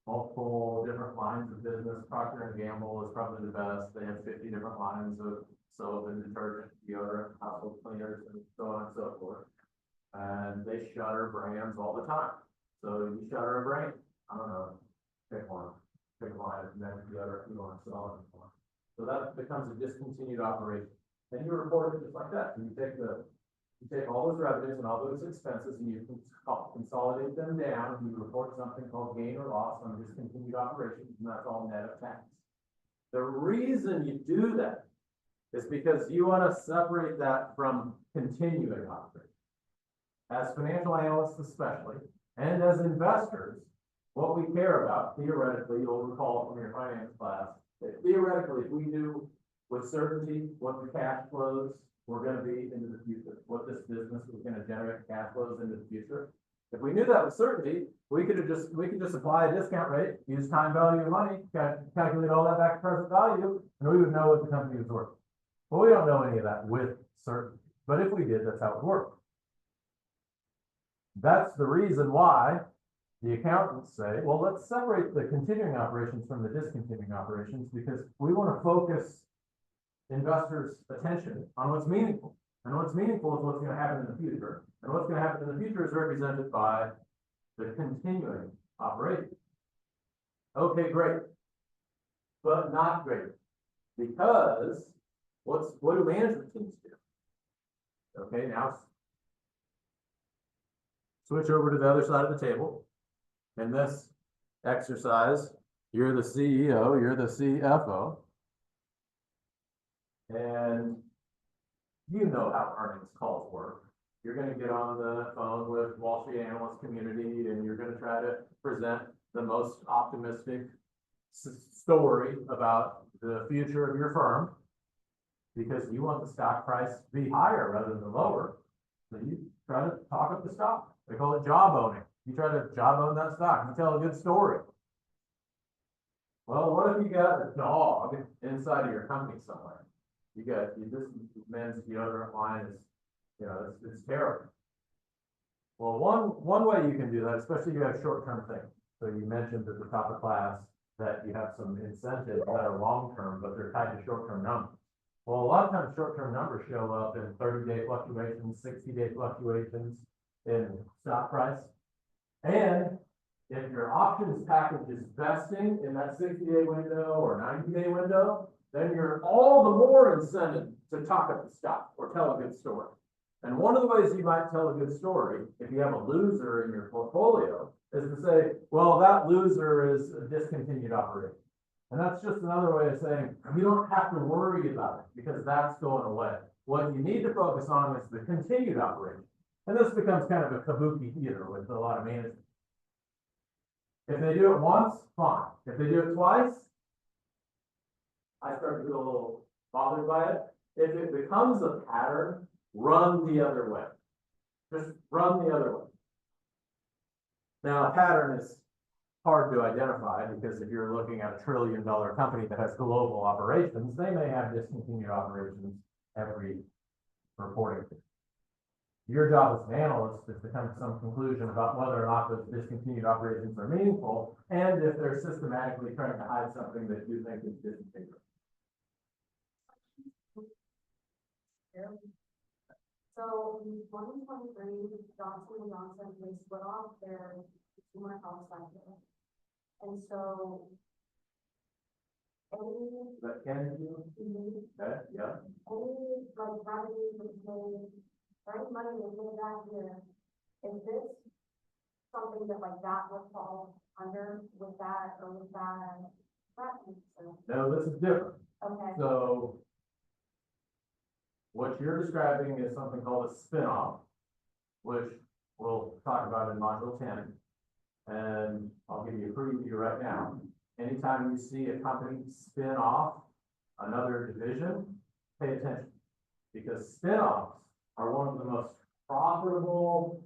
multiple different lines of business, Procter & Gamble is probably the best. They have 50 different lines of soap and detergent, deodorant, household cleaners, and so on and so forth. And they shutter brands all the time. So you shutter a brand. I don't know, pick one, pick a line, and then the other if you want to sell it anymore. So that becomes a discontinued operation. And you report it just like that. You take all those revenues and all those expenses and you can consolidate them down and you report something called gain or loss on discontinued operations, and that's all net of tax. The reason you do that is because you want to separate that from continuing operations. As financial analysts especially, and as investors, what we care about, theoretically, you'll recall from your finance class, that theoretically, if we knew with certainty what the cash flows were going to be into the future, what this business was going to generate cash flows into the future. If we knew that with certainty, we could just apply a discount rate, use time value of money, calculate all that back to present value, and we would know what the company was worth. But we don't know any of that with certainty. But if we did, that's how it worked. That's the reason why the accountants say, well, let's separate the continuing operations from the discontinuing operations because we want to focus investors' attention on what's meaningful. And what's meaningful is what's going to happen in the future. And what's going to happen in the future is represented by the continuing operation. Okay, great. But not great. Because what do management teams do? Okay, now switch over to the other side of the table. In this exercise, you're the CEO, you're the CFO. And you know how earnings calls work. You're gonna get on the phone with Wall Street analyst community and you're gonna try to present the most optimistic story about the future of your firm. Because you want the stock price to be higher rather than lower. So you try to talk up the stock. They call it job owning. You try to job own that stock. You tell a good story. Well, what if you got a dog inside of your company somewhere? This men's deodorant line is, it's terrible. Well, one way you can do that, especially if you have short-term things. So you mentioned at the top of class that you have some incentives that are long-term, but they're tied to short-term numbers. Well, a lot of times short-term numbers show up in 30-day fluctuations, 60-day fluctuations in stock price. And if your options package is vesting in that 60-day window or 90-day window, then you're all the more incented to talk up the stock or tell a good story. And one of the ways you might tell a good story, if you have a loser in your portfolio, is to say, well, that loser is a discontinued operation. And that's just another way of saying, you don't have to worry about it because that's going away. What you need to focus on is the continued operation. And this becomes kind of a kabuki theater with a lot of management. If they do it once, fine. If they do it twice, I start to feel a little bothered by it. If it becomes a pattern, run the other way. Just run the other way. Now, a pattern is hard to identify because if you're looking at $1 trillion company that has global operations, they may have discontinued operations every reporting period. Your job as an analyst is to come to some conclusion about whether or not those discontinued operations are meaningful and if they're systematically trying to hide something that you think is discontinued. So in 2023, Johnson & Johnson, they split off their consumer health sector. And so any, That can you? Okay, yeah. any like revenue was made, or any money was made back here, is this something that like that would fall under with that or with that? No, this is different. Okay, So what you're describing is something called a spin-off, which we'll talk about in module 10. And I'll give you a preview right now. Anytime you see a company spin off another division, pay attention. Because spin-offs are one of the most profitable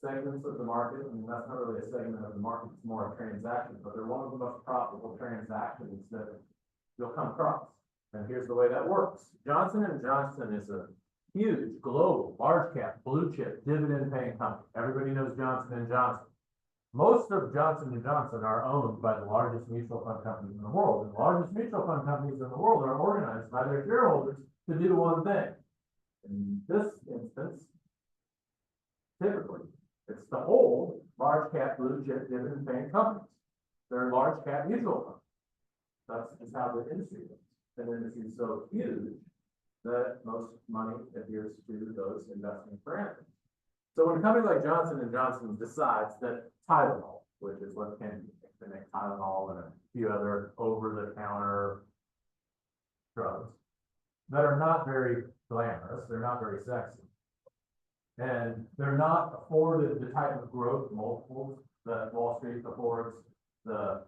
segments of the market. I mean, that's not really a segment of the market, it's more a transaction, but they're one of the most profitable transactions that you'll come across. And here's the way that works. Johnson & Johnson is a huge, global, large cap, blue chip, dividend paying company. Everybody knows Johnson & Johnson. Most of Johnson & Johnson are owned by the largest mutual fund companies in the world. And the largest mutual fund companies in the world are organized by their shareholders to do one thing. In this instance, typically, it's to hold large cap, blue chip, dividend paying companies. They're large cap mutual funds. That's just how the industry is. And the industry is so huge that most money adheres to those investing parameters. So when a company like Johnson & Johnson decides that Tylenol, which is what can they make Tylenol and a few other over-the-counter drugs that are not very glamorous, they're not very sexy, and they're not afforded the type of growth multiples that Wall Street affords the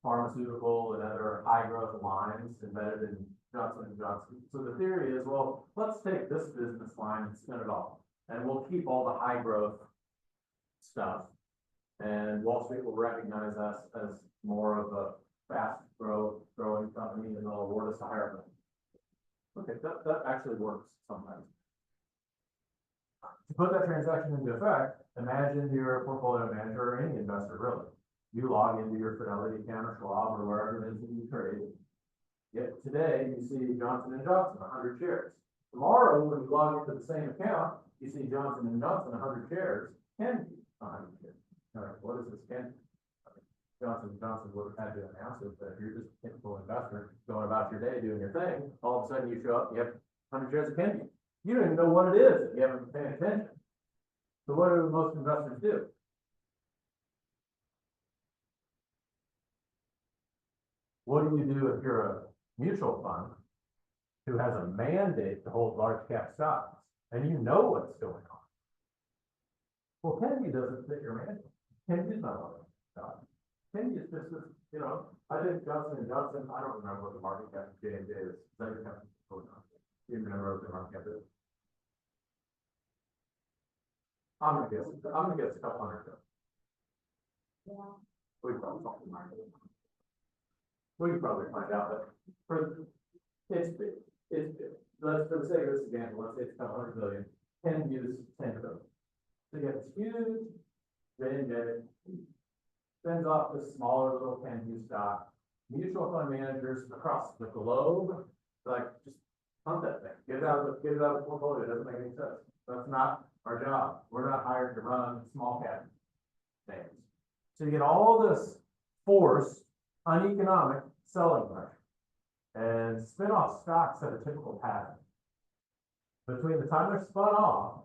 pharmaceutical and other high-growth lines embedded in Johnson & Johnson. So the theory is, well, let's take this business line and spin it off. And we'll keep all the high growth stuff. And Wall Street will recognize us as more of a fast growing company and they'll award us a higher value. Okay, that actually works sometimes. To put that transaction into effect, imagine you're a portfolio manager or any investor really. You log into your Fidelity account or Schwab or wherever it is that you trade. Yet today you see Johnson & Johnson, 100 shares. Tomorrow, when you log into the same account, you see Johnson & Johnson, 100 shares, can be 100 shares. All right, what is this can? Johnson & Johnson would have had to announce it, but if you're just a typical investor going about your day doing your thing, all of a sudden you show up, you have 100 shares of Kenvue. You don't even know what it is if you haven't been paying attention. So what do most investors do? What do you do if you're a mutual fund who has a mandate to hold large cap stocks and you know what's going on? Well, Kenvue doesn't fit your mandate. Kenvue's not on that stock. Kenvue is just, you know, I think Johnson & Johnson, I don't remember what the market cap of J&J is. Is that your company? Oh, no. You remember what the market cap is? I'm gonna guess a couple hundred. Yeah. We can probably find out, but for, it's big, it's big. Let's, for the sake of this example, let's say it's a couple hundred billion, Kenvue's 10 billion. So you have this huge J&J, spins off this smaller little Kenvue stock. Mutual fund managers across the globe, like, just hunt that thing, get it out of the portfolio, it doesn't make any sense. That's not our job. We're not hired to run small cap names. So you get all this forced, uneconomic selling pressure. And spin-off stocks have a typical pattern. Between the time they're spun off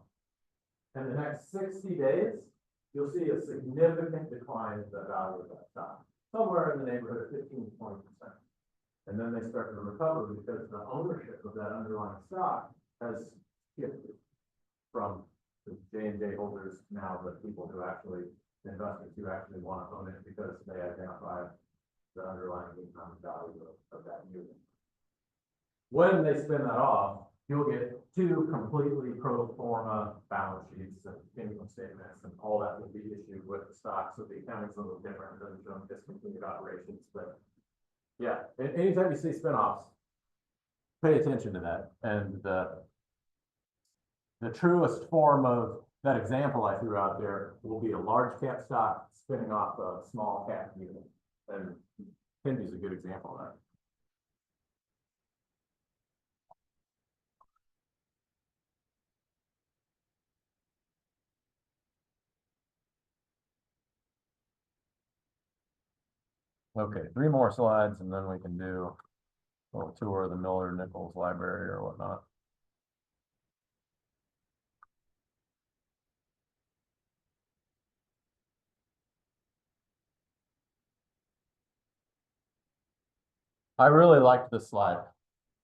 and the next 60 days, you'll see a significant decline in the value of that stock, somewhere in the neighborhood of 15 to 20%. And then they start to recover because the ownership of that underlying stock has shifted from the J&J holders now the people who actually, investors who actually want to own it because they identify the underlying economic value of that unit. When they spin that off, you'll get two completely pro forma balance sheets and income statements, and all that will be issued with the stock. So the accounting's a little different than some discontinued operations, but yeah, anytime you see spinoffs, pay attention to that. And the truest form of that example I threw out there will be a large cap stock spinning off a small cap unit. And Kenvue's a good example of that. Okay, 3 more slides and then we can do a little tour of the Miller Nichols library or whatnot. I really liked this slide.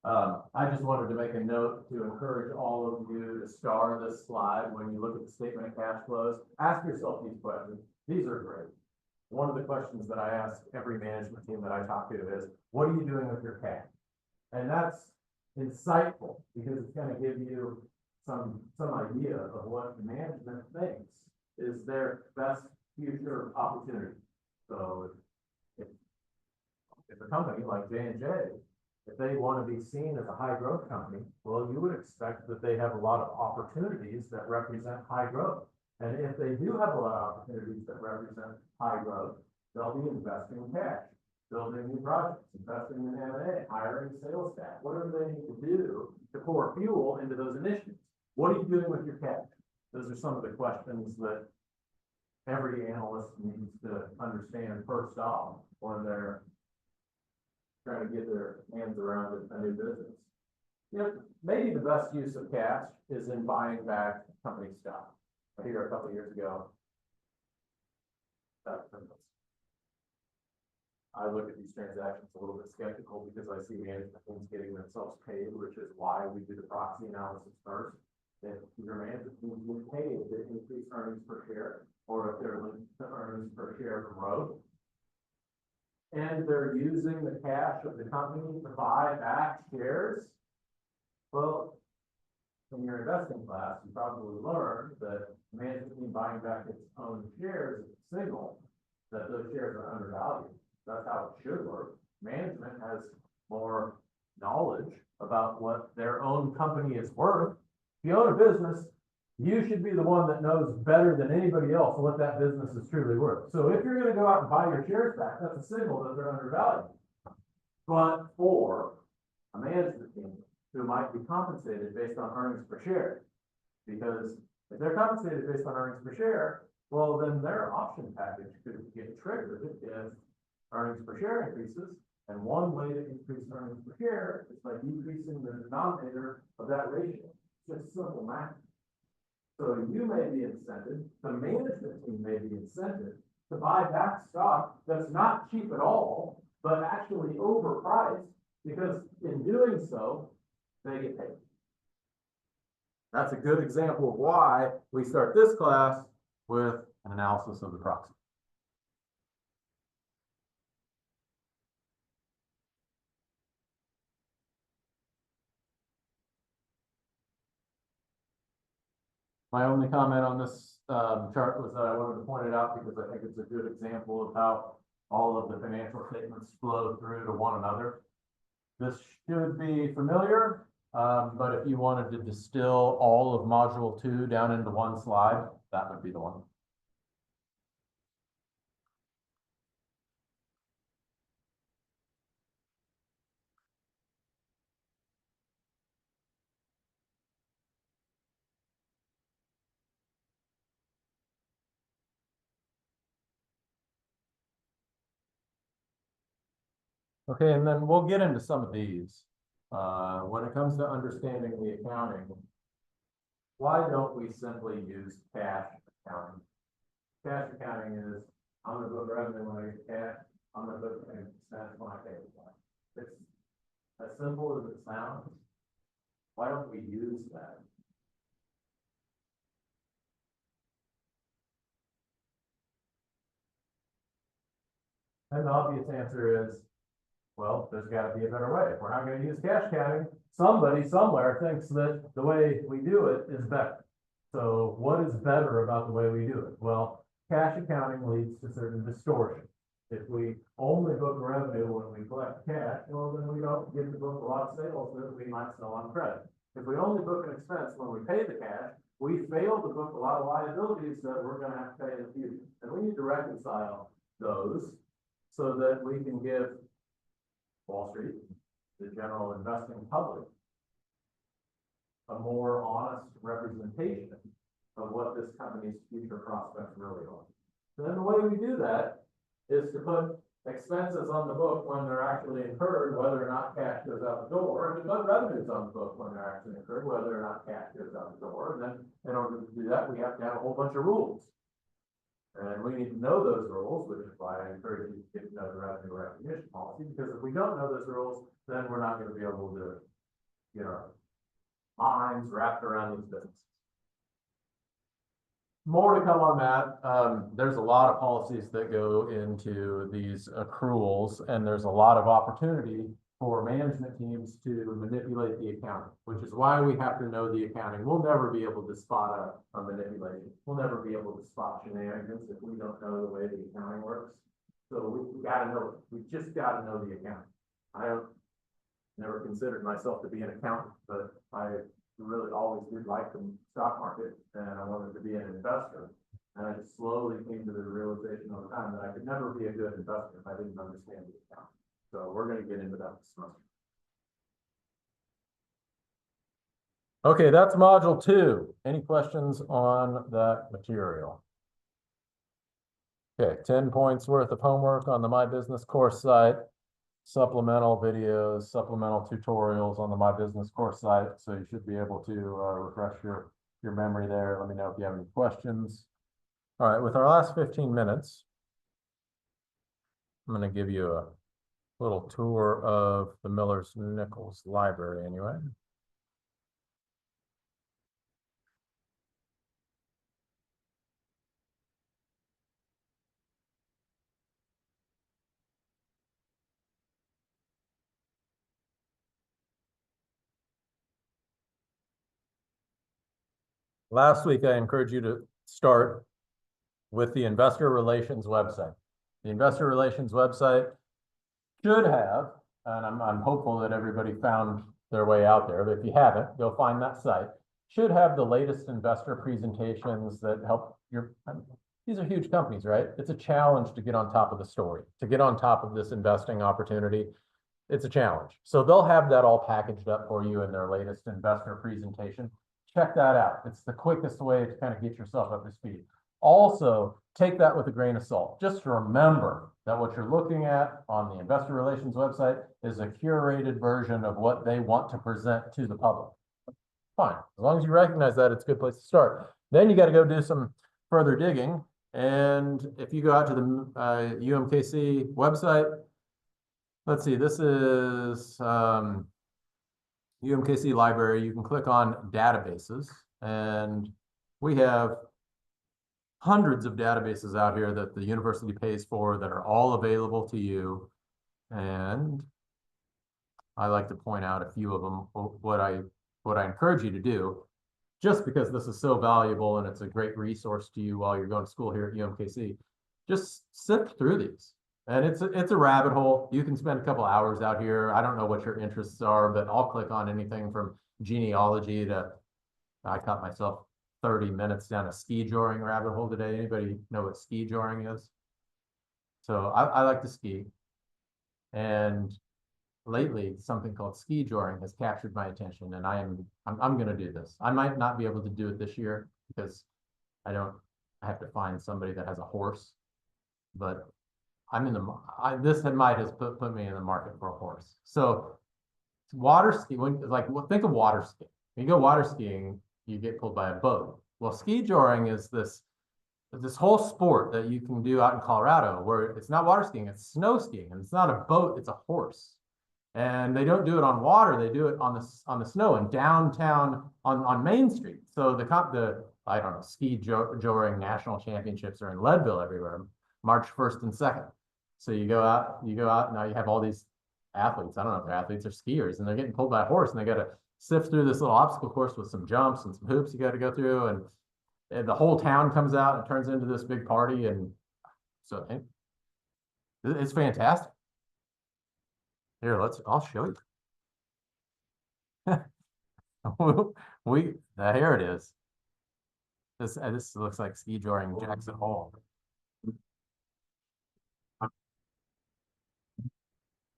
I just wanted to make a note to encourage all of you to star this slide when you look at the statement of cash flows. Ask yourself these questions. These are great. One of the questions that I ask every management team that I talk to is, what are you doing with your cash? And that's insightful because it's going to give you some idea of what the management thinks is their best future opportunity. So if a company like J&J, if they want to be seen as a high growth company, well, you would expect that they have a lot of opportunities that represent high growth. And if they do have a lot of opportunities that represent high growth, they'll be investing in cash, building new projects, investing in M&A, hiring sales staff, whatever they need to do to pour fuel into those initiatives. What are you doing with your cash? Those are some of the questions that every analyst needs to understand first off when they're trying to get their hands around a new business. You know, maybe the best use of cash is in buying back company stock. I hear a couple of years ago, I look at these transactions a little bit skeptical because I see management teams getting themselves paid, which is why we do the proxy analysis first. If your management team is paid to increase earnings per share, or if they're linked to earnings per share growth, and they're using the cash of the company to buy back shares, well, in your investing class, you probably learned that management team buying back its own shares is a signal that those shares are undervalued. That's how it should work. Management has more knowledge about what their own company is worth. If you own a business, you should be the one that knows better than anybody else what that business is truly worth. So if you're going to go out and buy your shares back, that's a signal that they're undervalued. But for a management team who might be compensated based on earnings per share, because if they're compensated based on earnings per share, Well, then their option package could get triggered if earnings per share increases. And one way to increase earnings per share is by decreasing the denominator of that ratio. It's just simple math. So you may be incented, the management team may be incented to buy back stock that's not cheap at all, but actually overpriced, because in doing so, they get paid. That's a good example of why we start this class with an analysis of the proxy. My only comment on this chart was that I wanted to point it out because I think it's a good example of how all of the financial statements flow through to one another. This should be familiar, but if you wanted to distill all of module 2 down into one slide, that would be the one. Okay, and then we'll get into some of these. When it comes to understanding the accounting, why don't we simply use cash accounting? Cash accounting is, I'm gonna book revenue when I get cash, I'm gonna book expense when I pay the cash. It's as simple as it sounds. Why don't we use that? And the obvious answer is, well, there's gotta be a better way. If we're not gonna use cash accounting, somebody somewhere thinks that the way we do it is better. So what is better about the way we do it? Well, cash accounting leads to certain distortion. If we only book revenue when we collect cash, well, then we don't get to book a lot of sales that we might sell on credit. If we only book an expense when we pay the cash, we fail to book a lot of liabilities that we're gonna have to pay in the future. And we need to reconcile those so that we can give Wall Street, the general investing public, a more honest representation of what this company's future prospects really are. So then the way we do that is to put expenses on the book when they're actually incurred, whether or not cash goes out the door, and to put revenues on the book when they're actually incurred, whether or not cash goes out the door. And then in order to do that, we have to have a whole bunch of rules. And we need to know those rules, which is why I encourage you to get to know the revenue recognition policy, because if we don't know those rules, then we're not going to be able to get our minds wrapped around these businesses. More to come on that. There's a lot of policies that go into these accruals, and there's a lot of opportunity for management teams to manipulate the accounting, which is why we have to know the accounting. We'll never be able to spot a manipulation. We'll never be able to spot shenanigans if we don't know the way the accounting works. So we gotta know it. We just gotta know the accounting. I have never considered myself to be an accountant, but I really always did like the stock market, and I wanted to be an investor. And I just slowly came to the realization over time that I could never be a good investor if I didn't understand the accounting. So we're going to get into that this semester. Okay, that's module 2. Any questions on that material? Okay, 10 points worth of homework on the My Business course site, supplemental videos, supplemental tutorials on the My Business course site. So you should be able to refresh your memory there. Let me know if you have any questions. All right, with our last 15 minutes, I'm going to give you a little tour of the Millers-Nichols library anyway. Last week, I encouraged you to start with the investor relations website. The investor relations website should have, and I'm hopeful that everybody found their way out there, but if you haven't, go find that site. Should have the latest investor presentations that help these are huge companies, right? It's a challenge to get on top of the story, to get on top of this investing opportunity. It's a challenge. So they'll have that all packaged up for you in their latest investor presentation. Check that out. It's the quickest way to kind of get yourself up to speed. Also, take that with a grain of salt. Just remember that what you're looking at on the investor relations website is a curated version of what they want to present to the public. Fine, as long as you recognize that, it's a good place to start. Then you got to go do some further digging. And if you go out to the UMKC website, let's see, this is UMKC library. You can click on databases, and we have hundreds of databases out here that the university pays for that are all available to you. And I like to point out a few of them, what I encourage you to do, just because this is so valuable and it's a great resource to you while you're going to school here at UMKC. Just sift through these. And it's a rabbit hole. You can spend a couple hours out here. I don't know what your interests are, but I'll click on anything from genealogy to, I caught myself 30 minutes down a ski joring rabbit hole today. Anybody know what ski joring is? So I like to ski. And lately, something called ski joring has captured my attention, and I'm going to do this. I might not be able to do it this year because I have to find somebody that has a horse, but I'm in this might has put me in the market for a horse. So water ski, think of water skiing. When you go water skiing, you get pulled by a boat. Well, ski joring is this whole sport that you can do out in Colorado where it's not water skiing, it's snow skiing, and it's not a boat, it's a horse. And they don't do it on water, they do it on the snow in downtown on Main Street. So the I don't know, ski joring national championships are in Leadville everywhere, March 1st and 2nd. So you go out, now you have all these athletes. I don't know if they're athletes or skiers, and they're getting pulled by a horse, and they got to sift through this little obstacle course with some jumps and some hoops you got to go through, and the whole town comes out and turns into this big party. And so it's fantastic. Here, I'll show you. Here it is. This looks like ski joring Jackson Hole.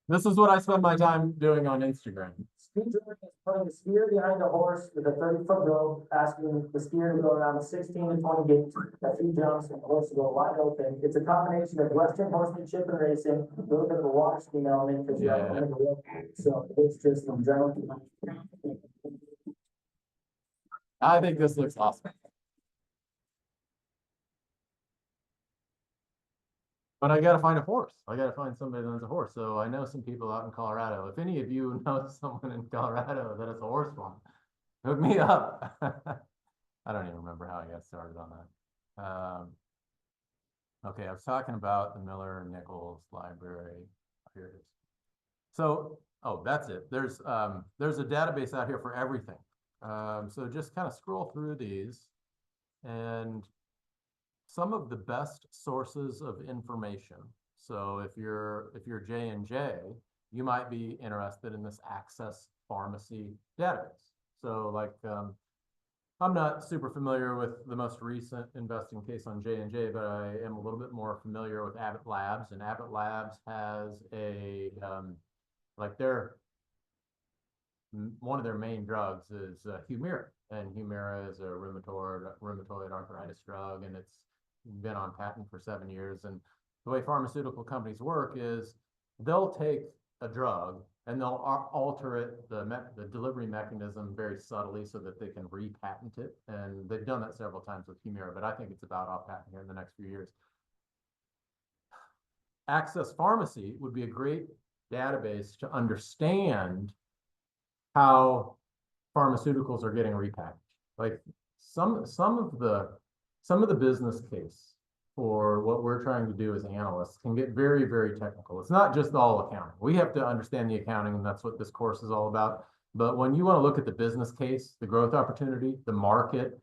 This is what I spend my time doing on Instagram. Ski joring is putting the skier behind the horse with a 30-foot rope, asking the skier to go around the 16 to 20 gates, a few jumps, and the horse to go wide open. It's a combination of Western horsemanship and racing, a little bit of a water skiing element because you're on the rope. So it's just from adrenaline. I think this looks awesome. But I got to find a horse. I got to find somebody that owns a horse. So I know some people out in Colorado. If any of you know someone in Colorado that has a horse farm, hook me up. I don't even remember how I got started on that. Okay, I was talking about the Miller Nichols Library. Here it is. So, that's it. There's a database out here for everything. So just kind of scroll through these, and some of the best sources of information. So if you're J&J, you might be interested in this Access Pharmacy database. So I'm not super familiar with the most recent investing case on J&J, but I am a little bit more familiar with Abbott Labs, and Abbott Labs has one of their main drugs is Humira, and Humira is a rheumatoid arthritis drug, and it's been on patent for 7 years. And the way pharmaceutical companies work is they'll take a drug and they'll alter it, the delivery mechanism very subtly so that they can repatent it. And they've done that several times with Humira, but I think it's about off patent here in the next few years. Access Pharmacy would be a great database to understand how pharmaceuticals are getting repackaged. Like some of the business case for what we're trying to do as analysts can get very, very technical. It's not just all accounting. We have to understand the accounting, and that's what this course is all about. But when you want to look at the business case, the growth opportunity, the market,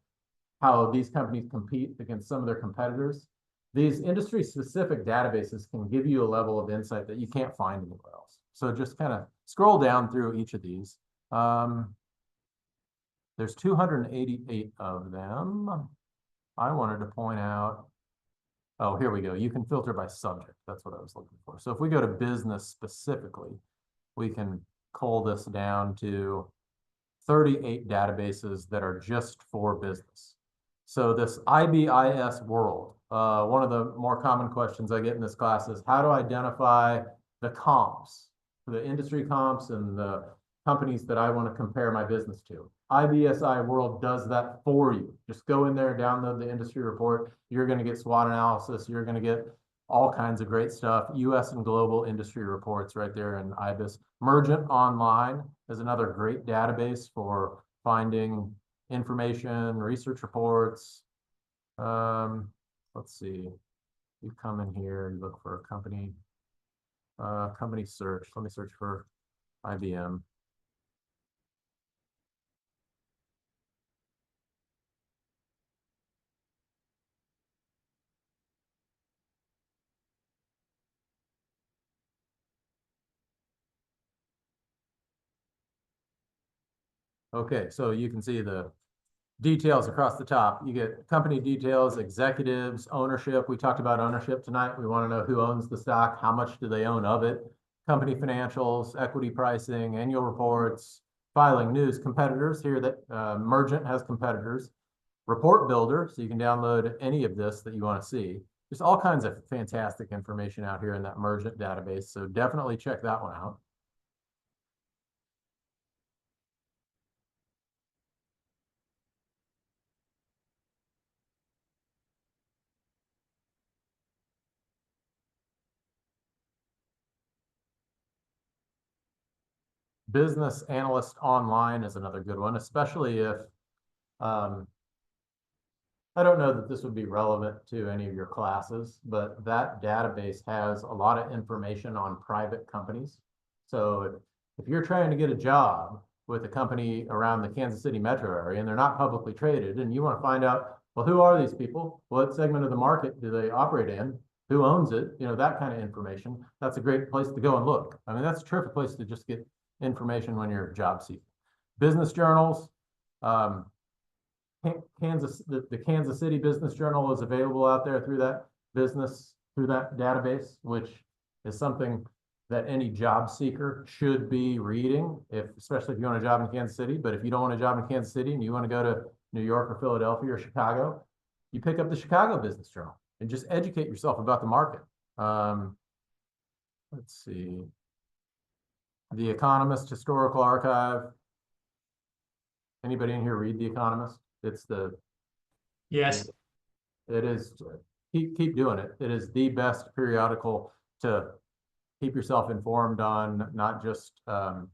how these companies compete against some of their competitors, these industry-specific databases can give you a level of insight that you can't find anywhere else. So just kind of scroll down through each of these. There's 288 of them. I wanted to point out, here we go. You can filter by subject. That's what I was looking for. So if we go to business specifically, we can cull this down to 38 databases that are just for business. So this IBIS world, one of the more common questions I get in this class is how to identify the comps, the industry comps and the companies that I want to compare my business to. IBSI World does that for you. Just go in there, download the industry report. You're going to get SWOT analysis. You're going to get all kinds of great stuff. US and global industry reports right there in IBIS. Mergent Online is another great database for finding information, research reports. Let's see. You come in here, you look for a company, company search. Let me search for IBM. Okay, so you can see the details across the top. You get company details, executives, ownership. We talked about ownership tonight. We want to know who owns the stock, how much do they own of it, company financials, equity pricing, annual reports, filing news, competitors. Here that Mergent has competitors, report builder, so you can download any of this that you want to see. There's all kinds of fantastic information out here in that Mergent database, so definitely check that one out. Business Analyst Online is another good one, especially if, I don't know that this would be relevant to any of your classes, but that database has a lot of information on private companies. So if you're trying to get a job with a company around the Kansas City metro area and they're not publicly traded and you want to find out, well, who are these people? What segment of the market do they operate in? Who owns it? You know, that kind of information. That's a great place to go and look. I mean, that's a terrific place to just get information when you're job seeking. Business journals, the Kansas City Business Journal is available out there through that database, which is something that any job seeker should be reading, especially if you want a job in Kansas City. But if you don't want a job in Kansas City and you want to go to New York or Philadelphia or Chicago, you pick up the Chicago Business Journal and just educate yourself about the market. Let's see. The Economist Historical Archive. Anybody in here read The Economist? It's the Yes. It is. Keep doing it. It is the best periodical to keep yourself informed on not just Wall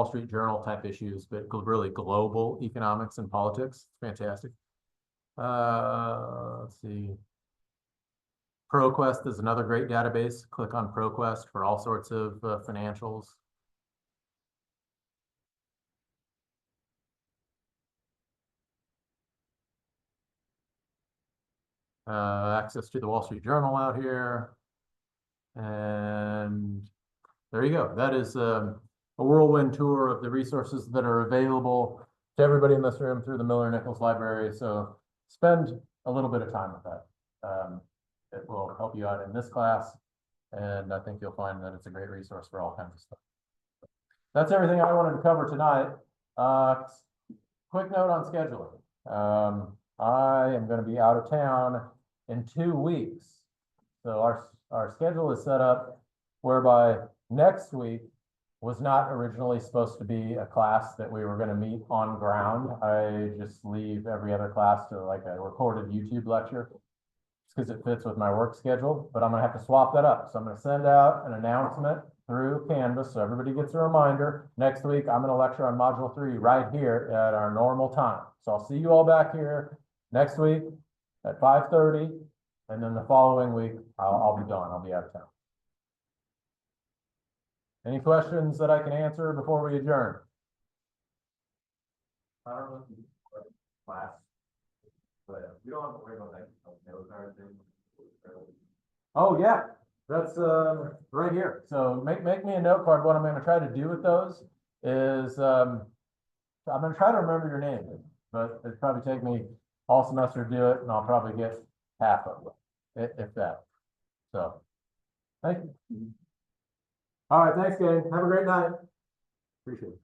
Street Journal type issues, but really global economics and politics. Fantastic. Let's see. ProQuest is another great database. Click on ProQuest for all sorts of financials. Access to the Wall Street Journal out here. And there you go. That is a whirlwind tour of the resources that are available to everybody in this room through the Miller-Nichols Library. So spend a little bit of time with that. It will help you out in this class. And I think you'll find that it's a great resource for all kinds of stuff. That's everything I wanted to cover tonight. Quick note on scheduling. I am going to be out of town in 2 weeks. So our schedule is set up whereby next week was not originally supposed to be a class that we were going to meet on ground. I just leave every other class to like a recorded YouTube lecture. It's because it fits with my work schedule, but I'm going to have to swap that up. So I'm going to send out an announcement through Canvas so everybody gets a reminder. Next week, I'm going to lecture on Module 3 right here at our normal time. So I'll see you all back here next week at 5:30, and then the following week, I'll be gone. I'll be out of town. Any questions that I can answer before we adjourn? I don't know if you class, but we don't have to worry about that. Oh yeah, that's right here. So make me a note card. What I'm going to try to do with those is I'm going to try to remember your name, but it'd probably take me all semester to do it, and I'll probably get half of it, if that. So, thank you. All right, thanks, gang. Have a great night. Appreciate it.